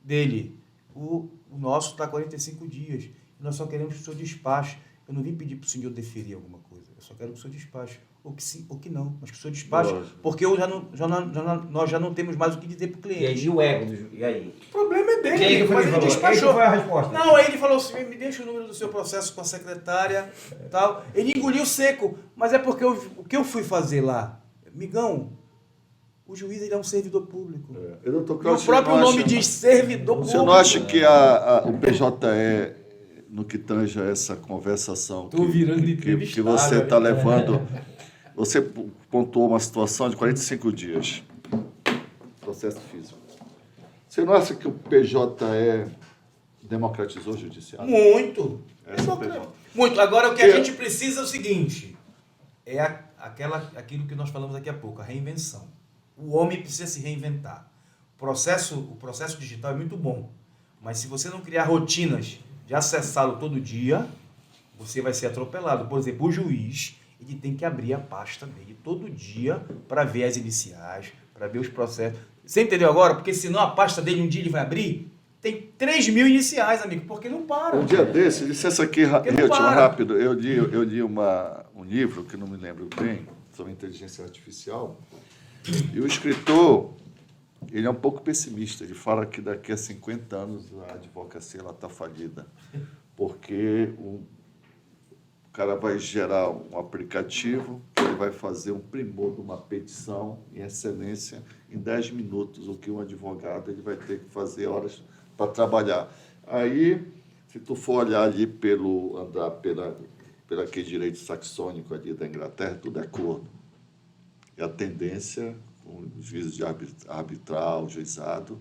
dele. O nosso está 45 dias. Nós só queremos que o senhor despache. Eu não vim pedir para o senhor deferir alguma coisa. Eu só quero que o senhor despache. Ou que sim, ou que não. Mas que o senhor despache, porque nós já não temos mais o que dizer para o cliente. E aí, o ego do juiz? E aí? O problema é dele. E aí, mas ele despachou. Qual foi a resposta? Não, aí ele falou assim, me deixa o número do seu processo com a secretária, tal. Ele engoliu seco. Mas é porque o que eu fui fazer lá? Migão, o juiz ele é um servidor público. E o próprio nome diz servidor público. Você não acha que o PJE, no que tange a essa conversação que você está levando, você pontuou uma situação de 45 dias, processo físico. Você não acha que o PJE democratizou o judiciário? Muito. Muito. Agora, o que a gente precisa é o seguinte, é aquilo que nós falamos daqui a pouco, a reinvenção. O homem precisa se reinventar. O processo digital é muito bom, mas se você não criar rotinas de acessá-lo todo dia, você vai ser atropelado. Por exemplo, o juiz, ele tem que abrir a pasta dele todo dia para ver as iniciais, para ver os processos. Você entendeu agora? Porque senão a pasta dele um dia ele vai abrir, tem 3.000 iniciais, amigo, porque não para. Um dia desse, licença aqui, rápido, eu li um livro, que não me lembro bem, sobre inteligência artificial, e o escritor, ele é um pouco pessimista, ele fala que daqui a 50 anos a advocacia está falida, porque o cara vai gerar um aplicativo que ele vai fazer um primor de uma petição em excelência em 10 minutos, o que um advogado ele vai ter que fazer horas para trabalhar. Aí, se tu for olhar ali pelo aquele direito saxônico ali da Inglaterra, tudo é acordo. E a tendência, com os juízes de arbitral, juizado,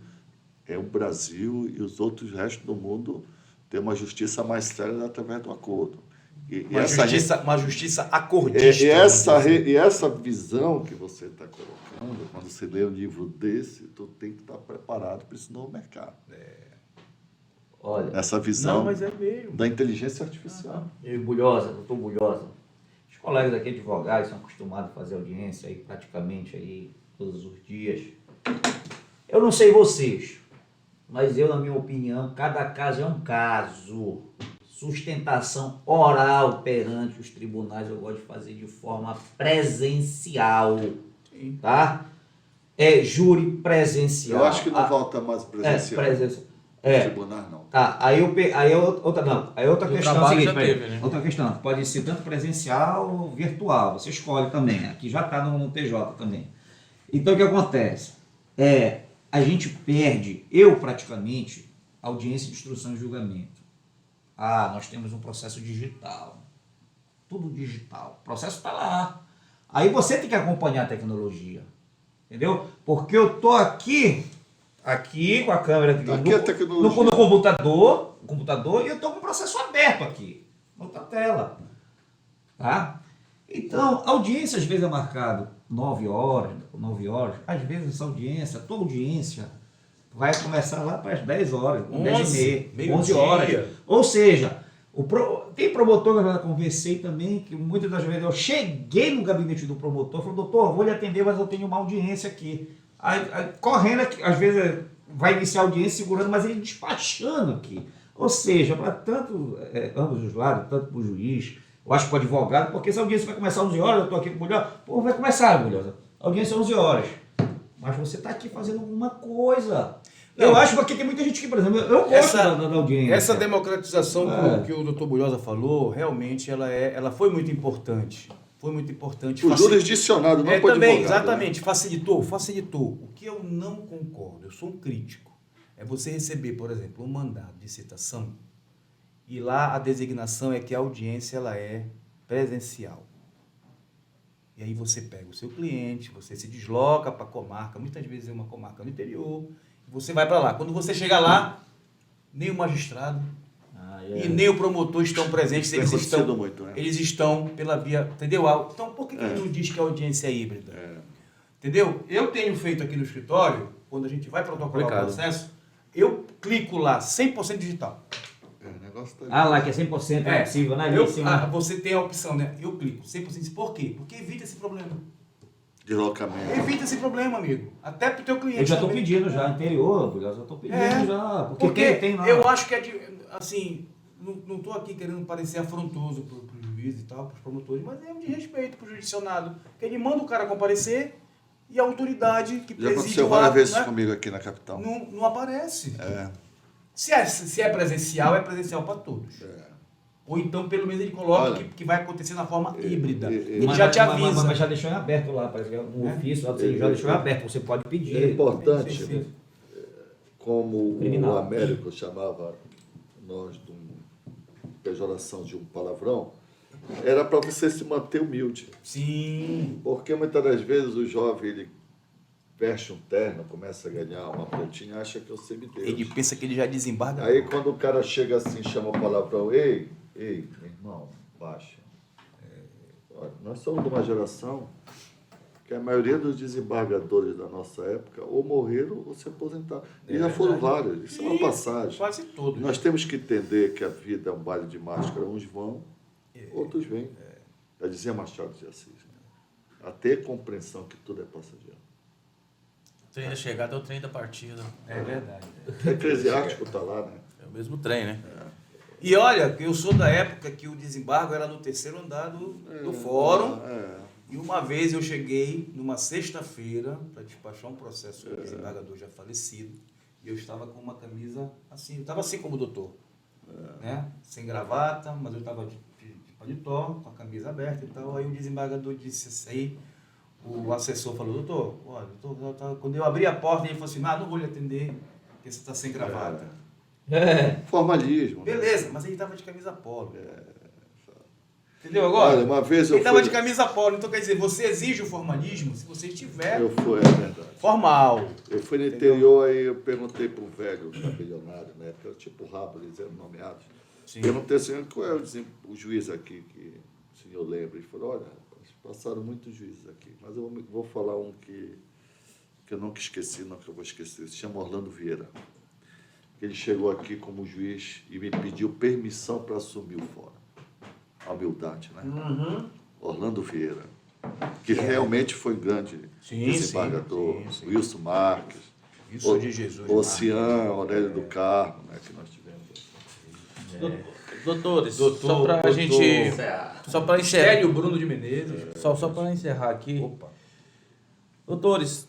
é o Brasil e os outros restos do mundo ter uma justiça mais séria através do acordo. Uma justiça acordista. E essa visão que você está colocando, quando você lê um livro desse, tu tem que estar preparado para esse novo mercado. Olha, essa visão mas é mesmo. Da inteligência artificial. Doutor Bulhosa, os colegas aqui advogados são acostumados a fazer audiência aí praticamente aí todos os dias. Eu não sei vocês, mas eu, na minha opinião, cada caso é um caso. Sustentação oral perante os tribunais eu gosto de fazer de forma presencial, tá? É júri presencial. Eu acho que não volta mais presencial. Tribunal não. Tá, aí outra questão é a seguinte, teve, né? outra questão, pode ser tanto presencial ou virtual, você escolhe também, aqui já está no TJ também. Então o que acontece? A gente perde, eu praticamente, audiência de instrução e julgamento. Nós temos um processo digital. Tudo digital. O processo está lá. Aí você tem que acompanhar a tecnologia. Entendeu? Porque eu estou aqui com a câmera no computador e eu estou com o processo aberto aqui. Outra tela. Tá? Então, a audiência às vezes é marcada 9 horas. Às vezes essa tua audiência vai começar lá para as 10 horas, 10h30, 11 horas. Ou seja, tem promotor que eu já conversei também, que muitas das vezes eu cheguei no gabinete do promotor e falei, doutor, vou lhe atender, mas eu tenho uma audiência aqui. Aí, correndo aqui, às vezes vai iniciar a audiência segurando, mas ele despachando aqui. Ou seja, para tanto ambos os lados, tanto para o juiz, eu acho que para o advogado, porque essa audiência vai começar às 11 horas, eu estou aqui com o Bulhosa, vai começar, Bulhosa. A audiência é 11 horas. Mas você está aqui fazendo alguma coisa. Eu acho porque tem muita gente que, por exemplo, eu gosto da audiência. Essa democratização que o doutor Bulhosa falou, realmente ela foi muito importante. Foi muito importante. O jurisdicionado, não pode também, advogado, exatamente, né? Facilitou. O que eu não concordo, eu sou um crítico, é você receber, por exemplo, um mandado de citação e lá a designação é que a audiência ela é presencial. E aí você pega o seu cliente, você se desloca para a comarca, muitas vezes é uma comarca no interior, e você vai para lá. Quando você chega lá, nem o magistrado e nem o promotor estão presentes, eles estão pela via, entendeu? Então, por que ele não diz que a audiência é híbrida? Entendeu? Eu tenho feito aqui no escritório, quando a gente vai protocolar o processo, eu clico lá, 100% digital. Lá que é 100% é possível, né? Você tem a opção, né? Eu clico 100%. Por quê? Porque evita esse problema. Deslocamento. Evita esse problema, amigo. Até pro teu cliente. Eu já estou pedindo já, interior, eu já estou pedindo já. Porque tem lá. Eu acho que assim, não estou aqui querendo parecer afrontoso pro juiz e tal, pros promotores, mas é de respeito pro judicionado. Porque ele manda o cara comparecer e a autoridade que preside já aconteceu várias vezes comigo aqui na capital. Não aparece. Se é presencial, é presencial para todos. Ou então, pelo menos, ele coloca que vai acontecer na forma híbrida. Ele já te avisa. Mas já deixou em aberto lá, parece que é um ofício, ele já deixou em aberto, você pode pedir. É importante, né? Como o Américo chamava nós de pejoração de um palavrão, era para você se manter humilde. Sim. Porque muitas das vezes o jovem, ele veste um terno, começa a ganhar uma pontinha, acha que é o semideus. Ele pensa que ele já desembarga. Aí quando o cara chega assim, chama o palavrão, ei, meu irmão, baixa. Olha, nós somos de uma geração que a maioria dos desembargadores da nossa época ou morreram ou se aposentaram. E já foram vários, isso é uma passagem. Quase todos. Nós temos que entender que a vida é um baile de máscara, uns vão, outros vêm. Já dizia Machado de Assis. Né? A ter compreensão que tudo é passageiro. O trem da chegada é o trem da partida. É verdade. O eclesiástico está lá, né? É o mesmo trem, né? E olha, eu sou da época que o desembargo era no terceiro andar do fórum. E uma vez eu cheguei numa sexta-feira para despachar um processo do desembargador já falecido. E eu estava com uma camisa assim, eu estava assim como o doutor. Né? Sem gravata, mas eu estava de paletó, com a camisa aberta e tal. Aí o desembargador disse assim, o assessor falou, doutor, olha, quando eu abri a porta, ele falou assim, não vou lhe atender, porque você está sem gravata. Formalismo. Beleza, mas ele estava de camisa polo. Entendeu agora? Olha, uma vez eu ele estava de camisa polo, então quer dizer, você exige o formalismo se você estiver verdade. formal. Eu fui no interior, aí eu perguntei para um velho, bilionário, né? Era tipo Rabo, eles eram nomeados. Sim. Perguntei assim, qual é o juiz aqui que o senhor lembra? Ele falou, olha, passaram muitos juízes aqui, mas eu vou falar um que eu nunca esqueci, nunca vou esquecer, se chama Orlando Vieira. Ele chegou aqui como juiz e me pediu permissão para assumir o fórum. A humildade, né? Orlando Vieira, que realmente foi grande desembargador, Wilson Marques, Isso de Jesus. Ocean, Aurélio do Carmo, né, que nós tivemos. Doutores, só para a gente... Só para encerrar. Célio Bruno de Menezes. Só para encerrar aqui. Opa. Doutores,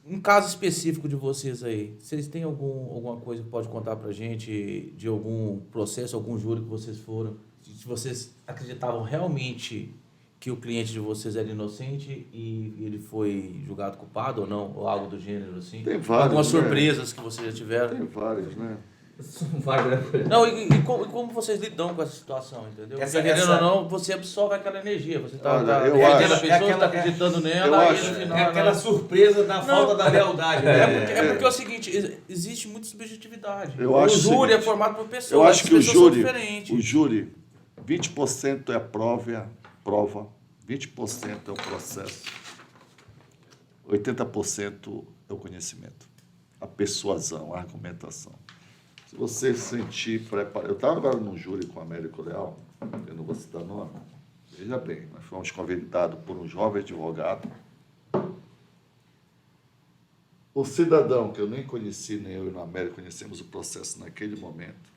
um caso específico de vocês aí, vocês têm alguma coisa que pode contar para a gente de algum processo, algum júri que vocês foram, se vocês acreditavam realmente que o cliente de vocês era inocente e ele foi julgado culpado ou não, ou algo do gênero assim? Tem vários, algumas surpresas que vocês já tiveram? Tem vários, né? Não, e como vocês lidam com essa situação, entendeu? Porque, querendo ou não, você absorve aquela energia. Você está perdendo a pessoa, está acreditando nela, e no final... É aquela surpresa da falta da lealdade. É porque é o seguinte, existe muita subjetividade. O júri é formado por pessoas. Eu acho que o júri, 20% é prova, 20% é o processo, 80% é o conhecimento, a persuasão, a argumentação. Se você se sentir preparado... Eu estava agora num júri com o Américo Leal, eu não vou citar nome, veja bem, nós fomos convidados por um jovem advogado. O cidadão, que eu nem conheci, nem eu e o Américo conhecemos o processo naquele momento,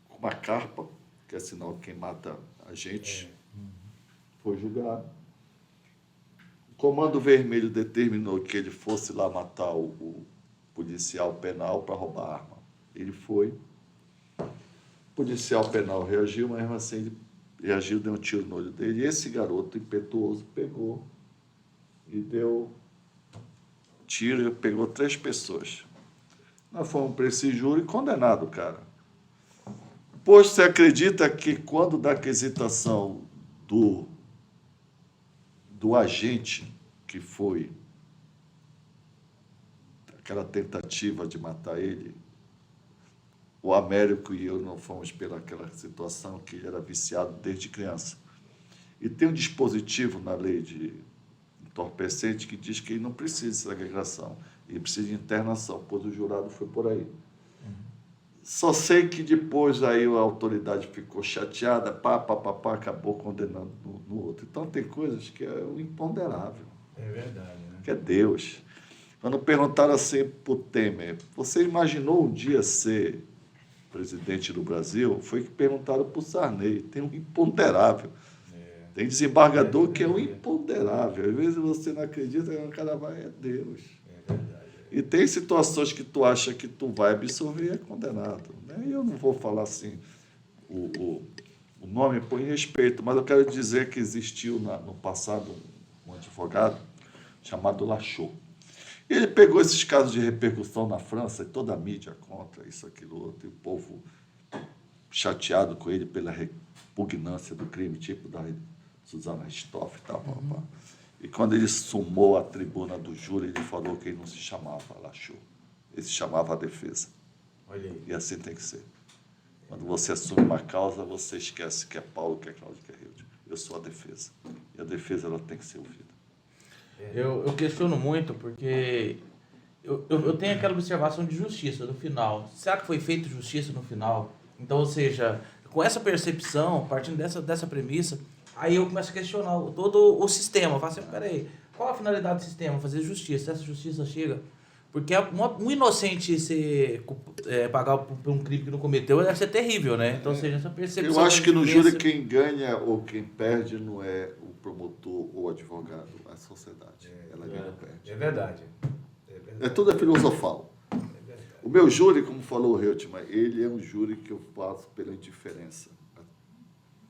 com uma carpa, que é sinal de quem mata a gente, foi julgado. Comando Vermelho determinou que ele fosse lá matar o policial penal para roubar a arma. Ele foi. O policial penal reagiu, mas mesmo assim ele reagiu, deu um tiro no olho dele. E esse garoto impetuoso pegou e deu tiro e pegou 3 pessoas. Nós fomos para esse júri condenado, cara. Pois você acredita que quando da aquisitação do agente que foi aquela tentativa de matar ele, o Américo e eu não fomos pelaquela situação que ele era viciado desde criança. E tem um dispositivo na lei de entorpecente que diz que ele não precisa de segregação, ele precisa de internação, pois o jurado foi por aí. Só sei que depois aí a autoridade ficou chateada, acabou condenando no outro. Então tem coisas que é o imponderável. É verdade, né? Que é Deus. Quando perguntaram assim para o Temer, você imaginou um dia ser presidente do Brasil? Foi que perguntaram para o Sarney. Tem um imponderável. Tem desembargador que é um imponderável. Às vezes você não acredita, o cara vai, é Deus. É verdade. E tem situações que tu acha que tu vai absorver e é condenado. Né? E eu não vou falar assim o nome por respeito, mas eu quero dizer que existiu no passado um advogado chamado Lachaud. E ele pegou esses casos de repercussão na França, e toda a mídia contra isso, aquilo, outro, e o povo chateado com ele pela repugnância do crime, tipo da Susana Richthofen e tal. E quando ele sumou a tribuna do júri, ele falou que ele não se chamava Lachaud, ele se chamava a defesa. Olha aí. E assim tem que ser. Quando você assume uma causa, você esquece que é Paulo, que é Cláudio, que é Hilde. Eu sou a defesa. E a defesa ela tem que ser ouvida. Eu questiono muito porque eu tenho aquela observação de justiça no final. Será que foi feita justiça no final? Então, ou seja, com essa percepção, partindo dessa premissa, aí eu começo a questionar todo o sistema. Eu falo assim, peraí, qual a finalidade do sistema? Fazer justiça. Se essa justiça chega... Porque um inocente pagar por um crime que não cometeu deve ser terrível, né? Então, ou seja, essa percepção... Eu acho que no júri quem ganha ou quem perde não é o promotor ou o advogado, é a sociedade. Ela ganha ou perde. É verdade. É tudo filosofal. O meu júri, como falou o Reutemann, ele é um júri que eu faço pela indiferença.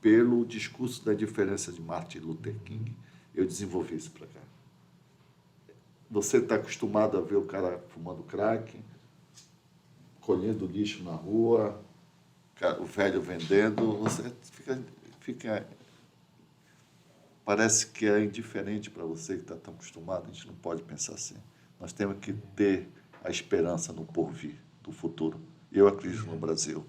Pelo discurso da indiferença de Martin Luther King, eu desenvolvi isso para cá. Você está acostumado a ver o cara fumando crack, colhendo lixo na rua, o velho vendendo, você fica parece que é indiferente para você que está tão acostumado. A gente não pode pensar assim. Nós temos que ter a esperança no porvir, do futuro. Eu acredito no Brasil.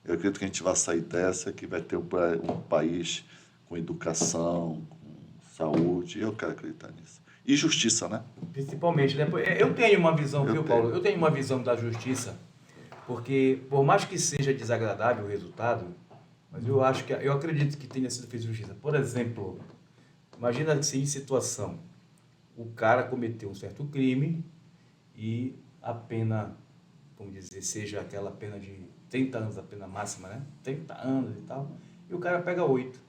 Eu acredito que a gente vai sair dessa, que vai ter um país com educação, com saúde. Eu quero acreditar nisso. E justiça, né? Principalmente, né? Eu tenho uma visão, viu, Paulo? Eu tenho uma visão da justiça, porque por mais que seja desagradável o resultado, mas eu acredito que tenha sido feita justiça. Por exemplo, imagina assim, situação, o cara cometeu um certo crime e a pena, vamos dizer, seja aquela pena de 30 anos, a pena máxima, né? 30 anos e tal, e o cara pega 8.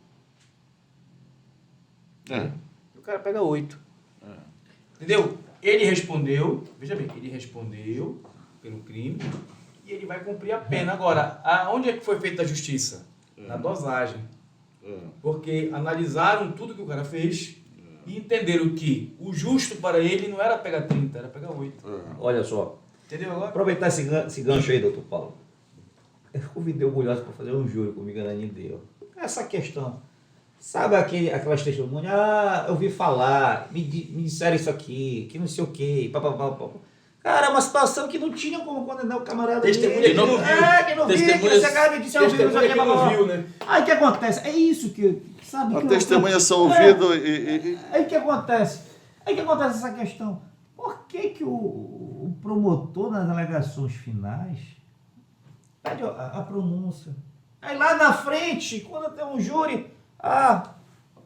E o cara pega 8. Entendeu? Ele respondeu, veja bem, ele respondeu pelo crime e ele vai cumprir a pena. Agora, onde é que foi feita a justiça? Na dosagem. Porque analisaram tudo que o cara fez e entenderam que o justo para ele não era pegar 30, era pegar 8. Olha só. Entendeu agora? Aproveitar esse gancho aí, doutor Paulo. Eu convidei o Bulhosa para fazer um júri comigo na NDEU. Essa questão. Sabe aquelas testemunhas? Eu ouvi falar, me disseram isso aqui, que não sei o quê, papapá. Cara, é uma situação que não tinha como condenar o camarada. Testemunha que não viu. Que não viu, que esse cara me disse, testemunha que não viu, né? Aí o que acontece? É isso que, sabe? As testemunhas são ouvidas e... Aí o que acontece? Essa questão. Por que o promotor nas alegações finais pede a pronúncia? Aí lá na frente, quando tem um júri,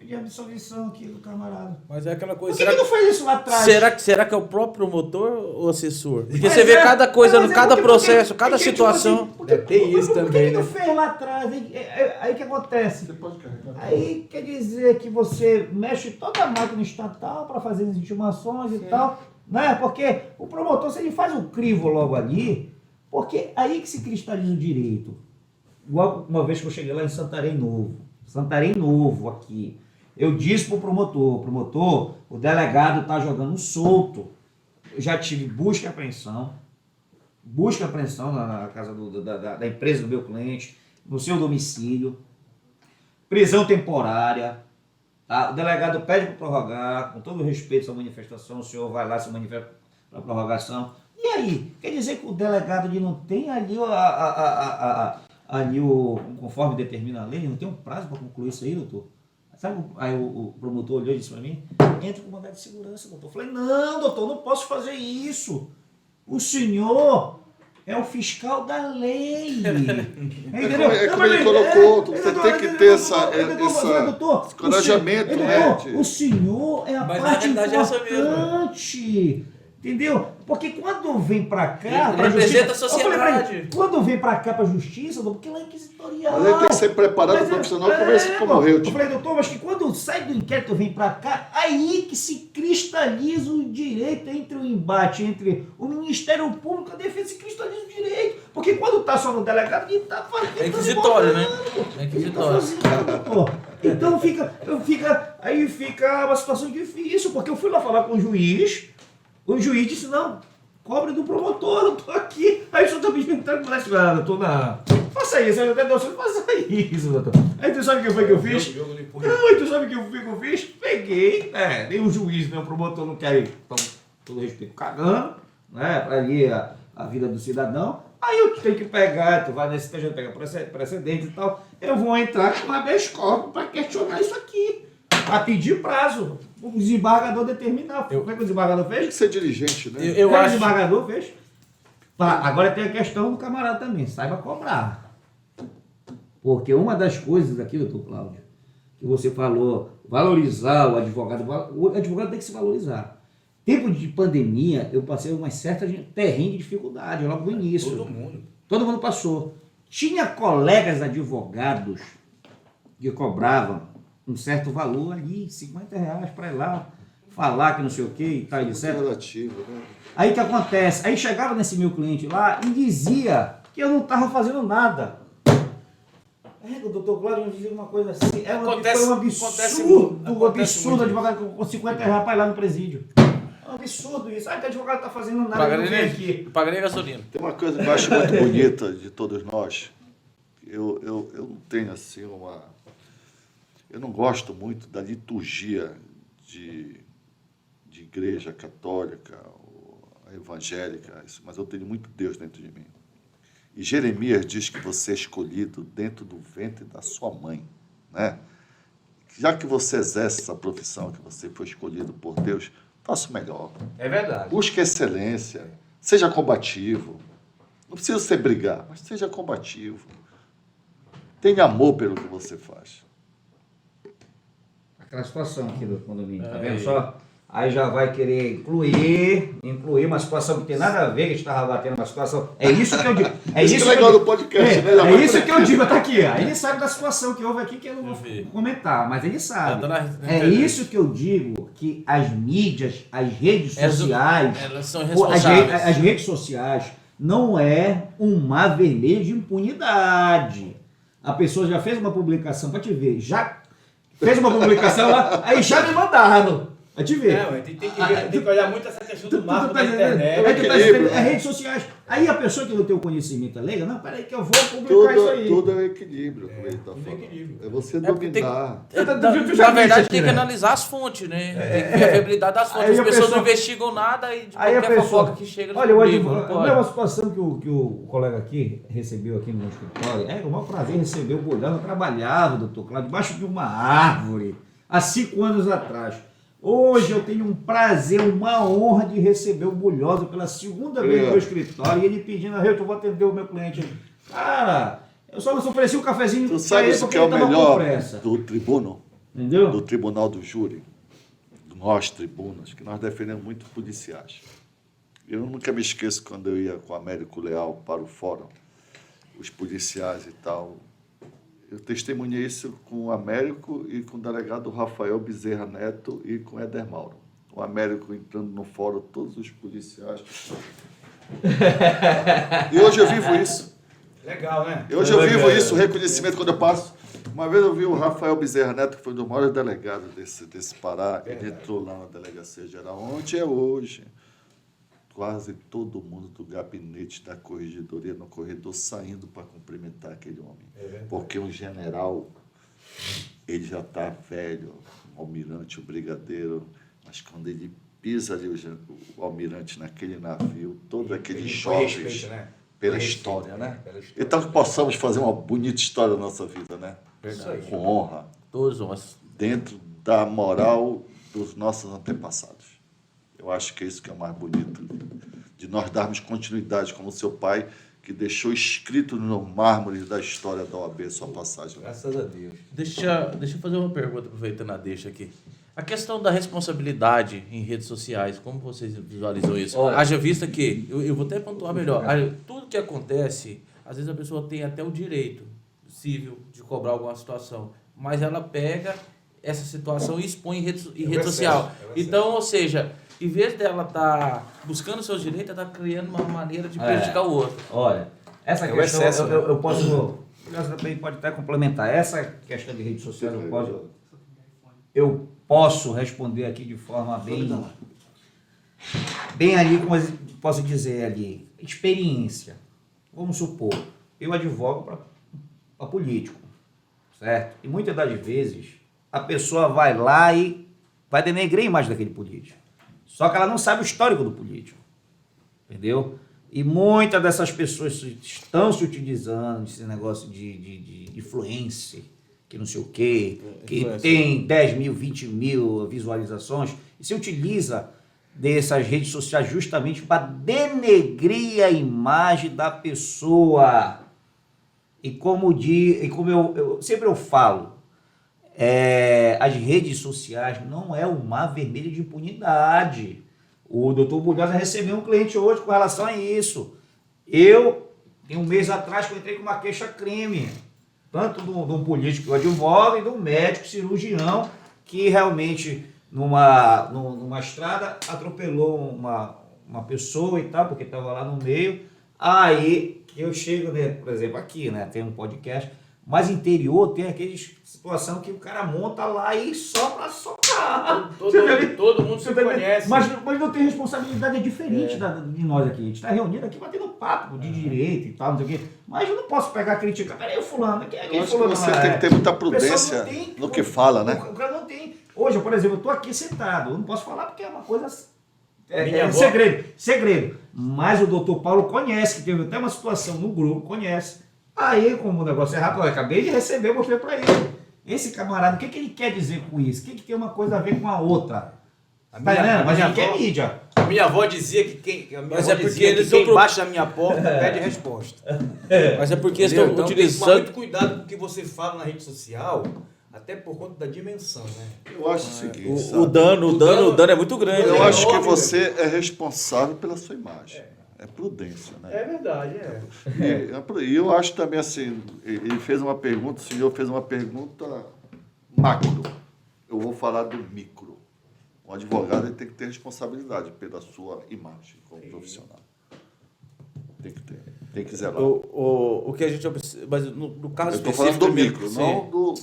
pedir absolvição aqui do camarada. Mas é aquela coisa... Por que não fez isso lá atrás? Será que é o próprio promotor ou assessor? Porque Mas você vê cada coisa, mas cada porque- processo, cada porque, situação. Tipo assim, Tem isso por que também, não né? fez lá atrás? Aí que acontece? Você pode carregar. Aí quer dizer que você mexe toda a máquina estatal para fazer as intimações e tal, né? Porque o promotor, se ele faz o crivo logo ali, porque aí que se cristaliza o direito. Igual uma vez que eu cheguei lá em Santarém Novo aqui, eu disse pro promotor, o delegado tá jogando solto. Eu já tive busca e apreensão na casa da empresa do meu cliente, no seu domicílio, prisão temporária, tá? O delegado pede para prorrogar, com todo o respeito à sua manifestação, o senhor vai lá se manifesta para prorrogação. E aí? Quer dizer que o delegado ele não tem ali conforme determina a lei, não tem um prazo para concluir isso aí, doutor? Sabe, aí o promotor olhou e disse para mim, entra com mandado de segurança, doutor. Eu falei, não, doutor, não posso fazer isso. O senhor é o fiscal da lei. Entendeu? É como ele colocou, você tem que ter esse encorajamento, né? O senhor é a Mas na parte realidade é essa mesmo. importante. Entendeu? Porque quando vem pra cá... Ele pra representa justiça, a sociedade. eu falei pra ele, quando vem pra cá pra justiça, porque lá é inquisitorial. Mas ele tem que ser preparado profissional como esse como o Reuti. Eu falei, doutor, mas que quando sai do inquérito e vem pra cá, aí que se cristaliza o direito entre o embate entre o Ministério Público e a defesa, se cristaliza o direito. Porque quando tá só no delegado, ele tá fazendo... É inquisitório, né? É inquisitório. Então aí fica uma situação difícil, porque eu fui lá falar com o juiz disse, não, cobre do promotor, eu tô aqui. Aí o senhor tá pedindo tranquilidade, doutor, não, faça isso, eu até dou, faça isso, doutor. Aí tu sabe o que foi que eu fiz? Não, aí tu sabe o que eu fiz? Peguei, nem o juiz, nem o promotor não querem, então, todo respeito, cagando, né, pra ali a vida do cidadão. Aí eu tenho que pegar, tu vai nesse TJ, pega precedente e tal, eu vou entrar com habeas corpus para questionar isso aqui, para pedir prazo, o desembargador determinar. Como é que o desembargador Tem fez? que ser dirigente, né? Eu O acho... desembargador fez. Tá, agora tem a questão do camarada também, saiba cobrar. Porque uma das coisas aqui, doutor Cláudio, que você falou, valorizar o advogado tem que se valorizar. Tempo de pandemia, eu passei uma certa terreno de dificuldade logo no início. Todo mundo passou. Tinha colegas advogados que cobravam um certo valor ali, R$50 para ir lá, falar que não sei o que e tal, etc. Relativo, né? Aí o que acontece? Aí chegava nesse meu cliente lá e dizia que eu não estava fazendo nada. O doutor Cláudio me dizia uma coisa assim, foi um absurdo o advogado com R$50 para ir lá no presídio. É um absurdo isso. Aí que o advogado está fazendo nada, não vem aqui. Pagarei gasolina. Tem uma coisa que eu acho muito bonita de todos nós. Eu não tenho assim uma... Eu não gosto muito da liturgia de igreja católica, ou evangélica, mas eu tenho muito Deus dentro de mim. E Jeremias diz que você é escolhido dentro do ventre da sua mãe, né? Já que você exerce essa profissão, que você foi escolhido por Deus, faça o melhor. É verdade. Busque excelência, seja combativo. Não precisa você brigar, mas seja combativo. Tenha amor pelo que você faz. Aquela situação aqui do condomínio, tá vendo só? Aí já vai querer incluir uma situação que tem nada a ver, que a gente estava batendo uma situação. É isso que eu digo. Isso que é legal do podcast, né? É isso que eu digo, tá aqui. Ó. Ele sabe da situação que houve aqui, que eu não vou comentar, mas ele sabe. É isso que eu digo, que as mídias, as redes sociais, elas são responsáveis. as redes sociais não é um mar vermelho de impunidade. A pessoa já fez uma publicação, para te ver, já fez uma publicação lá, aí já me mandaram. Vai te ver. Tem que olhar muito essa questão do marco da internet. É redes sociais. Aí a pessoa que não tem o conhecimento legal, não, peraí que eu vou publicar isso aí. Tudo é o equilíbrio, como ele está falando. É você dominar. Na verdade, tem que analisar as fontes, né? Tem que ver a viabilidade das fontes. As pessoas não investigam nada e de qualquer fofoca que chega no público. Olha, uma situação que o colega aqui recebeu aqui no meu escritório. É o maior prazer receber o Bulhão. Eu trabalhava, doutor Cláudio, debaixo de uma árvore, há 5 anos atrás. Hoje eu tenho um prazer, uma honra de receber o Bulhosa pela segunda vez no meu escritório e ele pedindo, eu vou atender o meu cliente. Cara, eu só ofereci um cafezinho. Tu sabe isso que é o melhor do tribuno? Entendeu? do tribunal do júri, nós tribunas, que nós defendemos muito policiais. Eu nunca me esqueço quando eu ia com o Américo Leal para o fórum, os policiais e tal. Eu testemunhei isso com o Américo e com o delegado Rafael Bezerra Neto e com o Éder Mauro. O Américo entrando no fórum, todos os policiais. E hoje eu vivo isso. Legal, né? Hoje eu vivo isso, o reconhecimento quando eu passo. Uma vez eu vi o Rafael Bezerra Neto, que foi um dos maiores delegados desse Pará. Ele entrou lá na Delegacia Geral. Ontem é hoje. Quase todo mundo do gabinete da corregedoria no corredor saindo para cumprimentar aquele homem. Porque um general, ele já está velho, o almirante, o brigadeiro, mas quando ele pisa ali, o almirante naquele navio, todos aqueles jovens, pela história, né? Então que possamos fazer uma bonita história da nossa vida, né? Verdade. Com honra, Todos nós. dentro da moral dos nossos antepassados. Eu acho que é isso que é o mais bonito, de nós darmos continuidade, como seu pai, que deixou escrito no mármore da história da OAB sua passagem. Graças a Deus. Deixa eu fazer uma pergunta, aproveitando a deixa aqui. A questão da responsabilidade em redes sociais, como vocês visualizam isso? Olha, Haja vista que, eu vou até pontuar melhor, tudo que acontece, às vezes a pessoa tem até o direito civil de cobrar alguma situação, mas ela pega essa situação e expõe em rede social. Então, ou seja, em vez dela estar buscando seus direitos, ela está criando uma maneira de prejudicar o outro. Olha, essa o questão excesso, né? eu posso... O Léo também pode até complementar. Essa questão de redes sociais eu posso responder aqui de forma bem ali, como eu posso dizer ali, experiência. Vamos supor, eu advogo para político, certo? E muitas das vezes a pessoa vai lá e vai denegrir a imagem daquele político. Só que ela não sabe o histórico do político, entendeu? E muitas dessas pessoas estão se utilizando desse negócio de influência, que não sei o quê, que tem 10 mil, 20 mil visualizações, e se utiliza dessas redes sociais justamente para denegrir a imagem da pessoa. E como eu sempre falo, as redes sociais não é o mar vermelho de impunidade. O doutor Bulhosa recebeu um cliente hoje com relação a isso. Tem um mês atrás, que eu entrei com uma queixa-crime, tanto de um político que eu advogo e de um médico cirurgião que realmente, numa estrada, atropelou uma pessoa e tal, porque estava lá no meio. Aí eu chego, né, por exemplo, aqui, né, tem um podcast, mas interior tem aquela situação que o cara monta lá e só pra socar. Todo mundo se conhece. Mas não tem responsabilidade, é diferente de nós aqui. A gente está reunido aqui batendo papo de direito e tal, não sei o quê. Mas eu não posso pegar e criticar. Peraí, o fulano, quem é Eu acho que fulano? você tem que ter muita prudência no que fala, né? O cara não tem. Hoje, por exemplo, eu estou aqui sentado, eu não posso falar porque é uma coisa... Minha avó... segredo. Mas o doutor Paulo conhece, que teve até uma situação no grupo, conhece. Aí, como o negócio é rápido, eu acabei de receber, eu mostrei para ele. Esse camarada, o que ele quer dizer com isso? O que tem uma coisa a ver com a outra? Tá entendendo? Mas ele quer mídia. A minha avó dizia que quem eles quem bate na minha porta pede resposta. Mas é porque eles estão Então, tem que tomar utilizando... muito cuidado com o que você fala na rede social, até por conta da dimensão, né? Eu acho o seguinte, O sabe? dano é muito grande. Eu né? acho que você é responsável pela sua imagem. É prudência, né? É verdade, E eu acho também assim, ele fez uma pergunta, o senhor fez uma pergunta macro. Eu vou falar do micro. Um advogado ele tem que ter responsabilidade pela sua imagem como profissional. Tem que ter. Tem que zelar. O que a gente observa, mas no caso Eu estou específico... falando do mesmo, micro, sim. não do...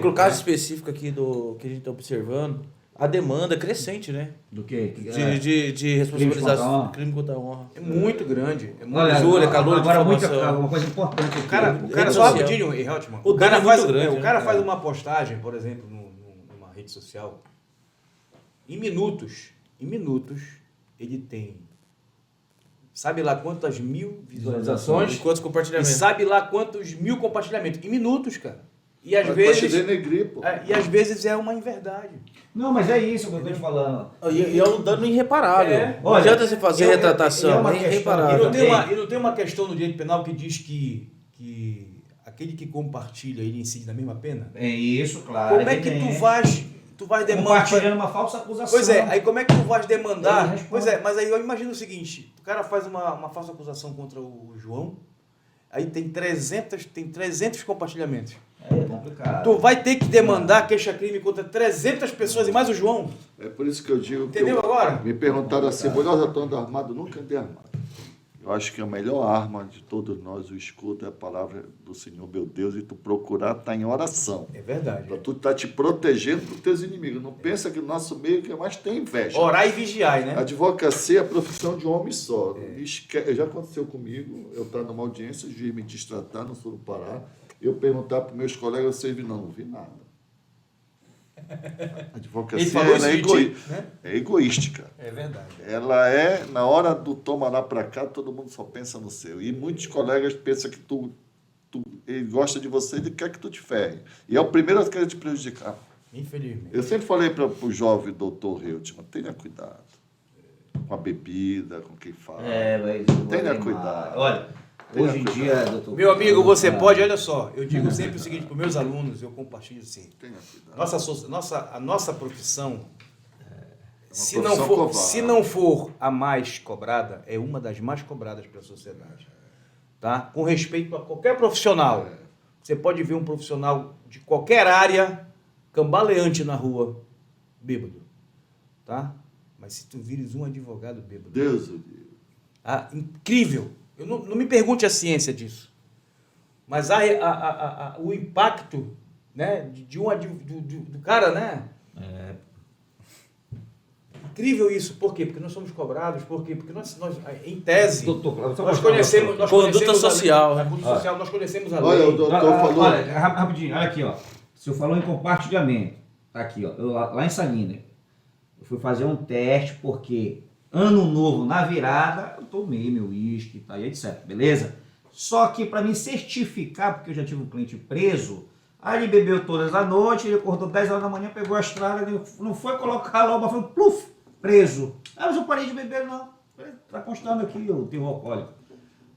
No caso específico aqui que a gente está observando, a demanda é crescente, né? Do quê? De responsabilização, crime contra a honra. É muito grande. É muito Olha, Júlia, calor de agora informação. uma coisa importante. O cara Rede só social. rapidinho, Heltman. O dano é muito grande, O cara né? faz uma postagem, por exemplo, numa rede social. Em minutos, ele tem, sabe lá quantas mil visualizações Quantos e compartilhamentos? sabe lá quantos mil compartilhamentos. Em minutos, cara. E às Pra vezes... te denegrir, pô. E às vezes é uma inverdade. Não, mas é isso que eu estou te falando. E é um dano irreparável. É. Não adianta você fazer é retratação, uma é questão- irreparável. E não tem uma questão no direito penal que diz que aquele que compartilha, ele incide na mesma pena? É isso, claro. Como é que tu vais demandar... Compartilhando uma falsa acusação. Pois é, aí como é que tu vais Ele demandar? responde. Pois é, mas aí eu imagino o seguinte, o cara faz uma falsa acusação contra o João, aí tem 300 compartilhamentos. É complicado. Tu vai ter que demandar queixa-crime contra 300 pessoas e mais o João. É por isso que eu digo que Entendeu agora? me perguntaram assim, Bolhosa, tu anda armado? Nunca andei armado. Eu acho que a melhor arma de todos nós, o escudo, é a palavra do Senhor, meu Deus, e tu procurar estar em oração. É verdade. Para tu estar te protegendo dos teus inimigos. Não pensa que no nosso meio que mais tem inveja. Orar e vigiar, né? A advocacia é a profissão de um homem só. Já aconteceu comigo, eu estar numa audiência, o juiz me destratar no sul do Pará, eu perguntar para os meus colegas, você viu? Não vi nada. A advocacia ela é egoística. É verdade. Ela é, na hora do toma lá para cá, todo mundo só pensa no seu. E muitos colegas pensam que ele gosta de você e ele quer que tu te ferre. E é o primeiro a querer te prejudicar. Infelizmente. Eu sempre falei para o jovem doutor Reutemann, tenha cuidado com a bebida, com quem fala. Mas Tenha cuidado. Olha, hoje em dia, doutor... Meu amigo, você pode, olha só, eu digo sempre o seguinte para os meus alunos, eu compartilho assim, Tenha cuidado. a nossa profissão, se profissão covarde. não for a mais cobrada, é uma das mais cobradas pela sociedade. Tá? Com respeito a qualquer profissional. Você pode ver um profissional de qualquer área cambaleante na rua, bêbado. Tá? Mas se tu vires um advogado bêbado... Deus o livre. Incrível. Eu não me pergunte a ciência disso. Mas o impacto, né, do cara, né? Incrível isso. Por quê? Porque nós somos cobrados. Por quê? Porque nós em tese, nós conhecemos... Conduta social. A conduta social, nós conhecemos a Olha, lei. o doutor falou... Olha, rapidinho, olha aqui, ó. O senhor falou em compartilhamento. Tá aqui, ó. Lá em Salinas, eu fui fazer um teste porque ano novo, na virada, eu tomei meu uísque, tá aí, etc. Beleza? Só que para me certificar, porque eu já tive um cliente preso, aí ele bebeu todas as noites, ele acordou 10 horas da manhã, pegou a estrada, ele não foi colocar logo, mas foi pluf, preso. Ah, mas eu parei de beber, não. Tá constando aqui o teor alcoólico.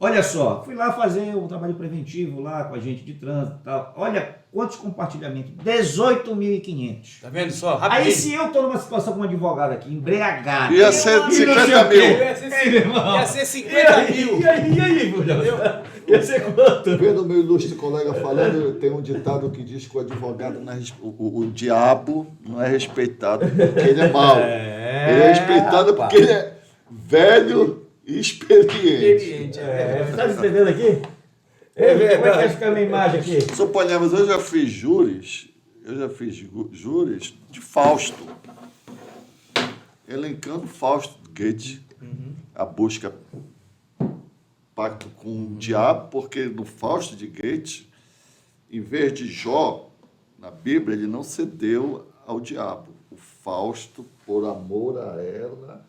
Olha só, fui lá fazer o trabalho preventivo lá com a gente de trânsito e tal. Olha quantos compartilhamentos, 18.500. Tá vendo só? Rapidinho. Aí se eu tô numa situação como advogado aqui, embriagado... Ia ser 50 mil. Ia ser 50 mil. E aí, ia ser quanto? Vendo meu ilustre colega falando, tem um ditado que diz que o advogado, não é, o diabo não é respeitado porque ele é mau. Ele é respeitado porque ele é velho e experiente. Tá me entendendo aqui? É verdade. Como é que vai ficar a minha imagem aqui? Suponhamos, eu já fiz júris de Fausto, elencando Fausto Goethe, a busca pacto com o diabo, porque no Fausto de Goethe, em vez de Jó, na Bíblia, ele não cedeu ao diabo. O Fausto, por amor a ela,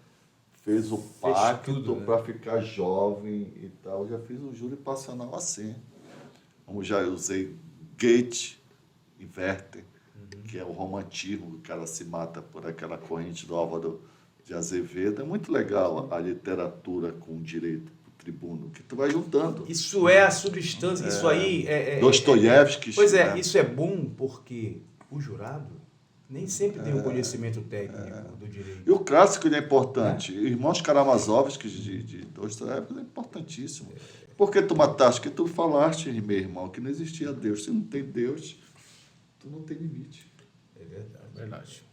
fez o pacto para ficar jovem e tal. Eu já fiz um júri passional assim. Como já usei Goethe e Werther, que é o romantismo, o cara se mata por aquela corrente do Álvaro de Azevedo. É muito legal a literatura com o direito do tribuno, que tu vai juntando. Isso é a substância, isso aí Dostoiévski. Pois é, isso é bom porque o jurado nem sempre tem o conhecimento técnico do direito. E o clássico ele é importante. Irmãos Karamazovski de Dostoiévski é importantíssimo. Por que tu mataste? Porque tu falaste, meu irmão, que não existia Deus. Se não tem Deus, tu não tem limite. É verdade. Verdade.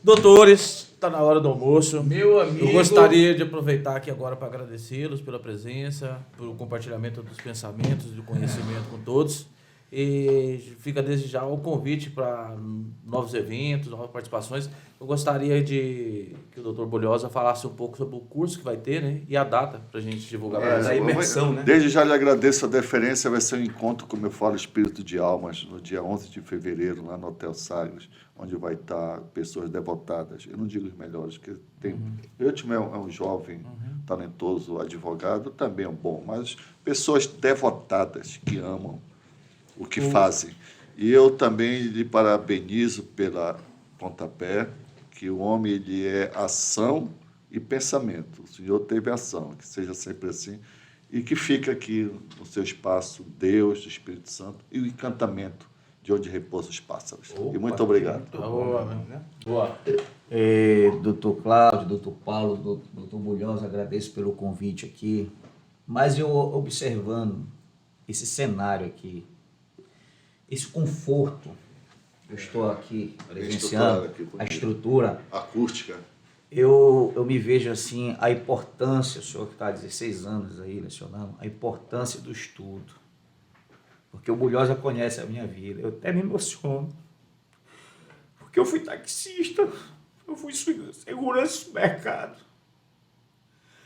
Doutores, está na hora do almoço. Meu amigo... Eu gostaria de aproveitar aqui agora para agradecê-los pela presença, pelo compartilhamento dos pensamentos, do conhecimento com todos. E fica desde já o convite para novos eventos, novas participações. Eu gostaria que o doutor Bolhosa falasse um pouco sobre o curso que vai ter, né? E a data para a gente divulgar. Da imersão, né? Desde já lhe agradeço a deferência. Vai ser um encontro, como eu falo, Espírito de Almas, no dia 11 de fevereiro, lá no Hotel Sagres, onde vai estar pessoas devotadas. Eu não digo os melhores, porque tem... Reutemann é um jovem, talentoso advogado, também é um bom, mas pessoas devotadas que amam o que fazem. E eu também lhe parabenizo pela pontapé, que o homem ele é ação e pensamento. O senhor teve ação, que seja sempre assim. e que fica aqui no seu espaço Deus, o Espírito Santo e o encantamento de onde repousam os pássaros. E muito obrigado. Boa. Doutor Cláudio, doutor Paulo, doutor Bulhosa, agradeço pelo convite aqui, mas eu observando esse cenário aqui, esse conforto, eu estou aqui presenciando a estrutura Acústica. Eu me vejo assim, a importância, o senhor que está há 16 anos aí lecionando, a importância do estudo. Porque o Bulhosa conhece a minha vida, eu até me emociono. Porque eu fui taxista, eu fui segurança do mercado.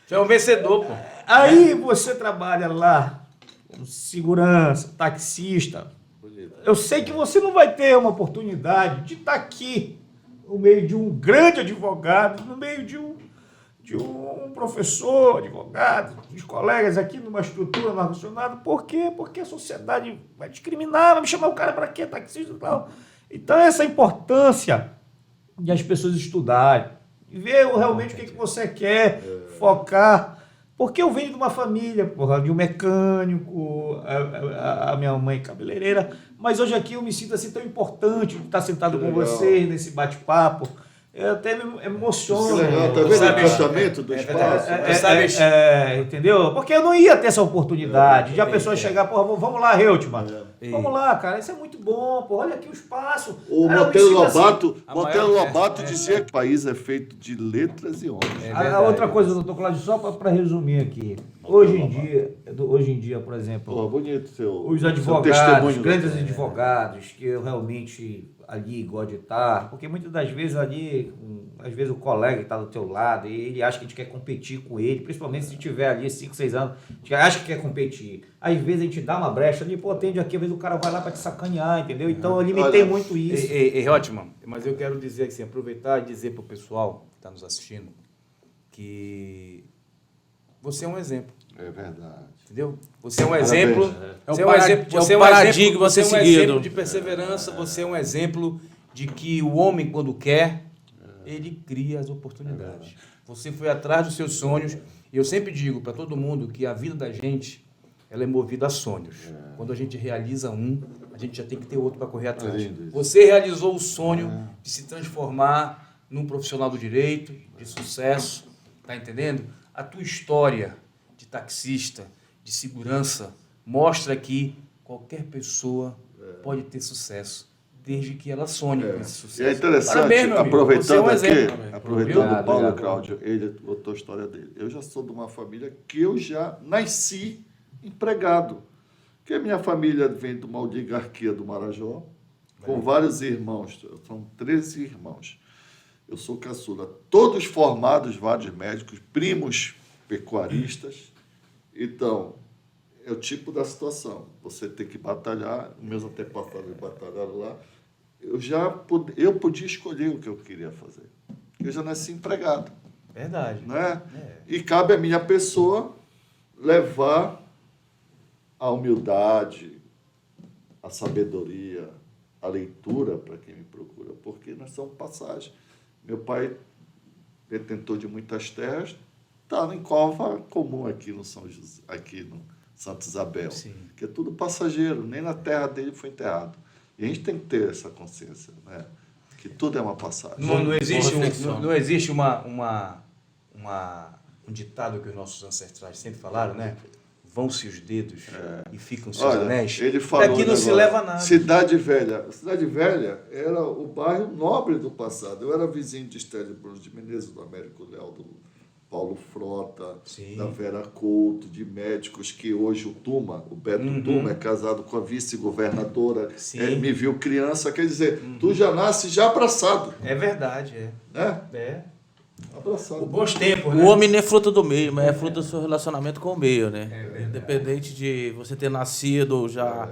Você é um vencedor, pô. Aí você trabalha lá, como segurança, taxista. Eu sei que você não vai ter uma oportunidade de estar aqui, no meio de um grande advogado, no meio de um professor, advogado, de colegas aqui numa estrutura mal funcionada. Por quê? Porque a sociedade vai discriminar, vai me chamar o cara para quê? Taxista e tal. Então, essa importância de as pessoas estudarem, ver realmente o que você quer, focar. Porque eu venho de uma família, de um mecânico, a minha mãe cabeleireira, mas hoje aqui eu me sinto assim tão importante de estar sentado com vocês nesse bate-papo. Eu até me emociono. Que legal, tá vendo o encantamento do espaço? Entendeu? Porque eu não ia ter essa oportunidade de a pessoa chegar, vamos lá, Reutemann. Vamos lá, cara, isso é muito bom, pô, olha aqui o espaço. O Cara, Monteiro assim, Lobato dizia que o país é feito de letras e homens. A outra coisa, doutor Cláudio, só para resumir aqui. Hoje em dia, por exemplo, Pô, bonito os advogados, grandes advogados, que eu realmente ali gosto de estar, porque muitas das vezes ali, às vezes o colega que está do teu lado, ele acha que a gente quer competir com ele, principalmente se tiver ali 5, 6 anos, a gente acha que quer competir. Às vezes a gente dá uma brecha ali, pô, atende aqui, às vezes o cara vai lá para te sacanear, entendeu? Então eu limitei muito isso. Reutemann, mas eu quero dizer assim, aproveitar e dizer para o pessoal que está nos assistindo que você é um exemplo. É verdade. Entendeu? Você é um exemplo. Você é um paradigma a ser Você é um seguido. exemplo de perseverança, você é um exemplo de que o homem, quando quer, ele cria as oportunidades. Você foi atrás dos seus sonhos. E eu sempre digo para todo mundo que a vida da gente, ela é movida a sonhos. Quando a gente realiza um, a gente já tem que ter outro para correr atrás. Você realizou o sonho de se transformar num profissional do direito, de sucesso, tá entendendo? A tua história de taxista, de segurança, mostra que qualquer pessoa pode ter sucesso, desde que ela sonhe com esse sucesso. E é interessante, Parabéns, meu amigo. Você é aproveitando um exemplo, aqui, meu aproveitando Obrigado, o Paulo obrigado. Cláudio, ele botou a história dele. Eu já sou de uma família que eu já nasci empregado. Porque a minha família vem de uma oligarquia do Marajó, com vários irmãos, são 13 irmãos. Eu sou caçula, todos formados, vários médicos, primos pecuaristas. Então, é o tipo da situação. Você tem que batalhar, meus antepassados batalharam lá. Eu podia escolher o que eu queria fazer. Eu já nasci empregado. Verdade. Né? E cabe a minha pessoa levar a humildade, a sabedoria, a leitura para quem me procura, porque nós somos passagem. Meu pai, detentor de muitas terras, está em cova comum aqui no aqui no Santa Isabel, que é tudo passageiro, nem na terra dele foi enterrado. E a gente tem que ter essa consciência, né? Que tudo é uma passagem. Não existe um ditado que os nossos ancestrais sempre falaram, né? Vão-se os dedos e ficam-se os anéis. Ele falou Daqui não se leva nada. Cidade Velha. Cidade Velha era o bairro nobre do passado. Eu era vizinho de Estélio Bruno de Menezes, do Américo Léo, do Paulo Frota, da Vera Couto, de médicos que hoje o Tuma, o Beto Tuma, é casado com a vice-governadora, me viu criança. Quer dizer, tu já nasce já abraçado. É verdade, Né? Abraçado. Bons tempos, O né? homem não é fruto do meio, mas é fruto do seu relacionamento com o meio, né? Independente de você ter nascido já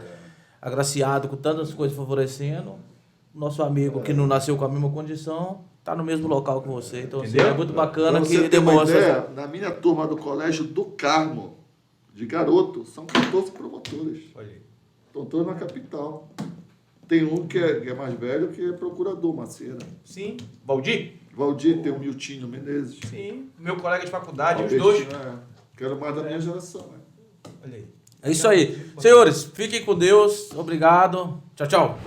agraciado com tantas coisas favorecendo, nosso amigo que não nasceu com a mesma condição está no mesmo local que você. Então, assim, é muito bacana Pra você que ter uma demonstra. ideia, na minha turma do Colégio do Carmo, de garoto, são 14 promotores. Olha aí. Estão todos na capital. Tem um que é mais velho, que é procurador, Macieira. Sim. Valdir? Valdir, tem o Miltinho Menezes. Sim. Meu colega de faculdade, os Albertino, dois. que era mais da minha geração. Olha aí. É isso aí. Senhores, fiquem com Deus. Obrigado. Tchau, tchau.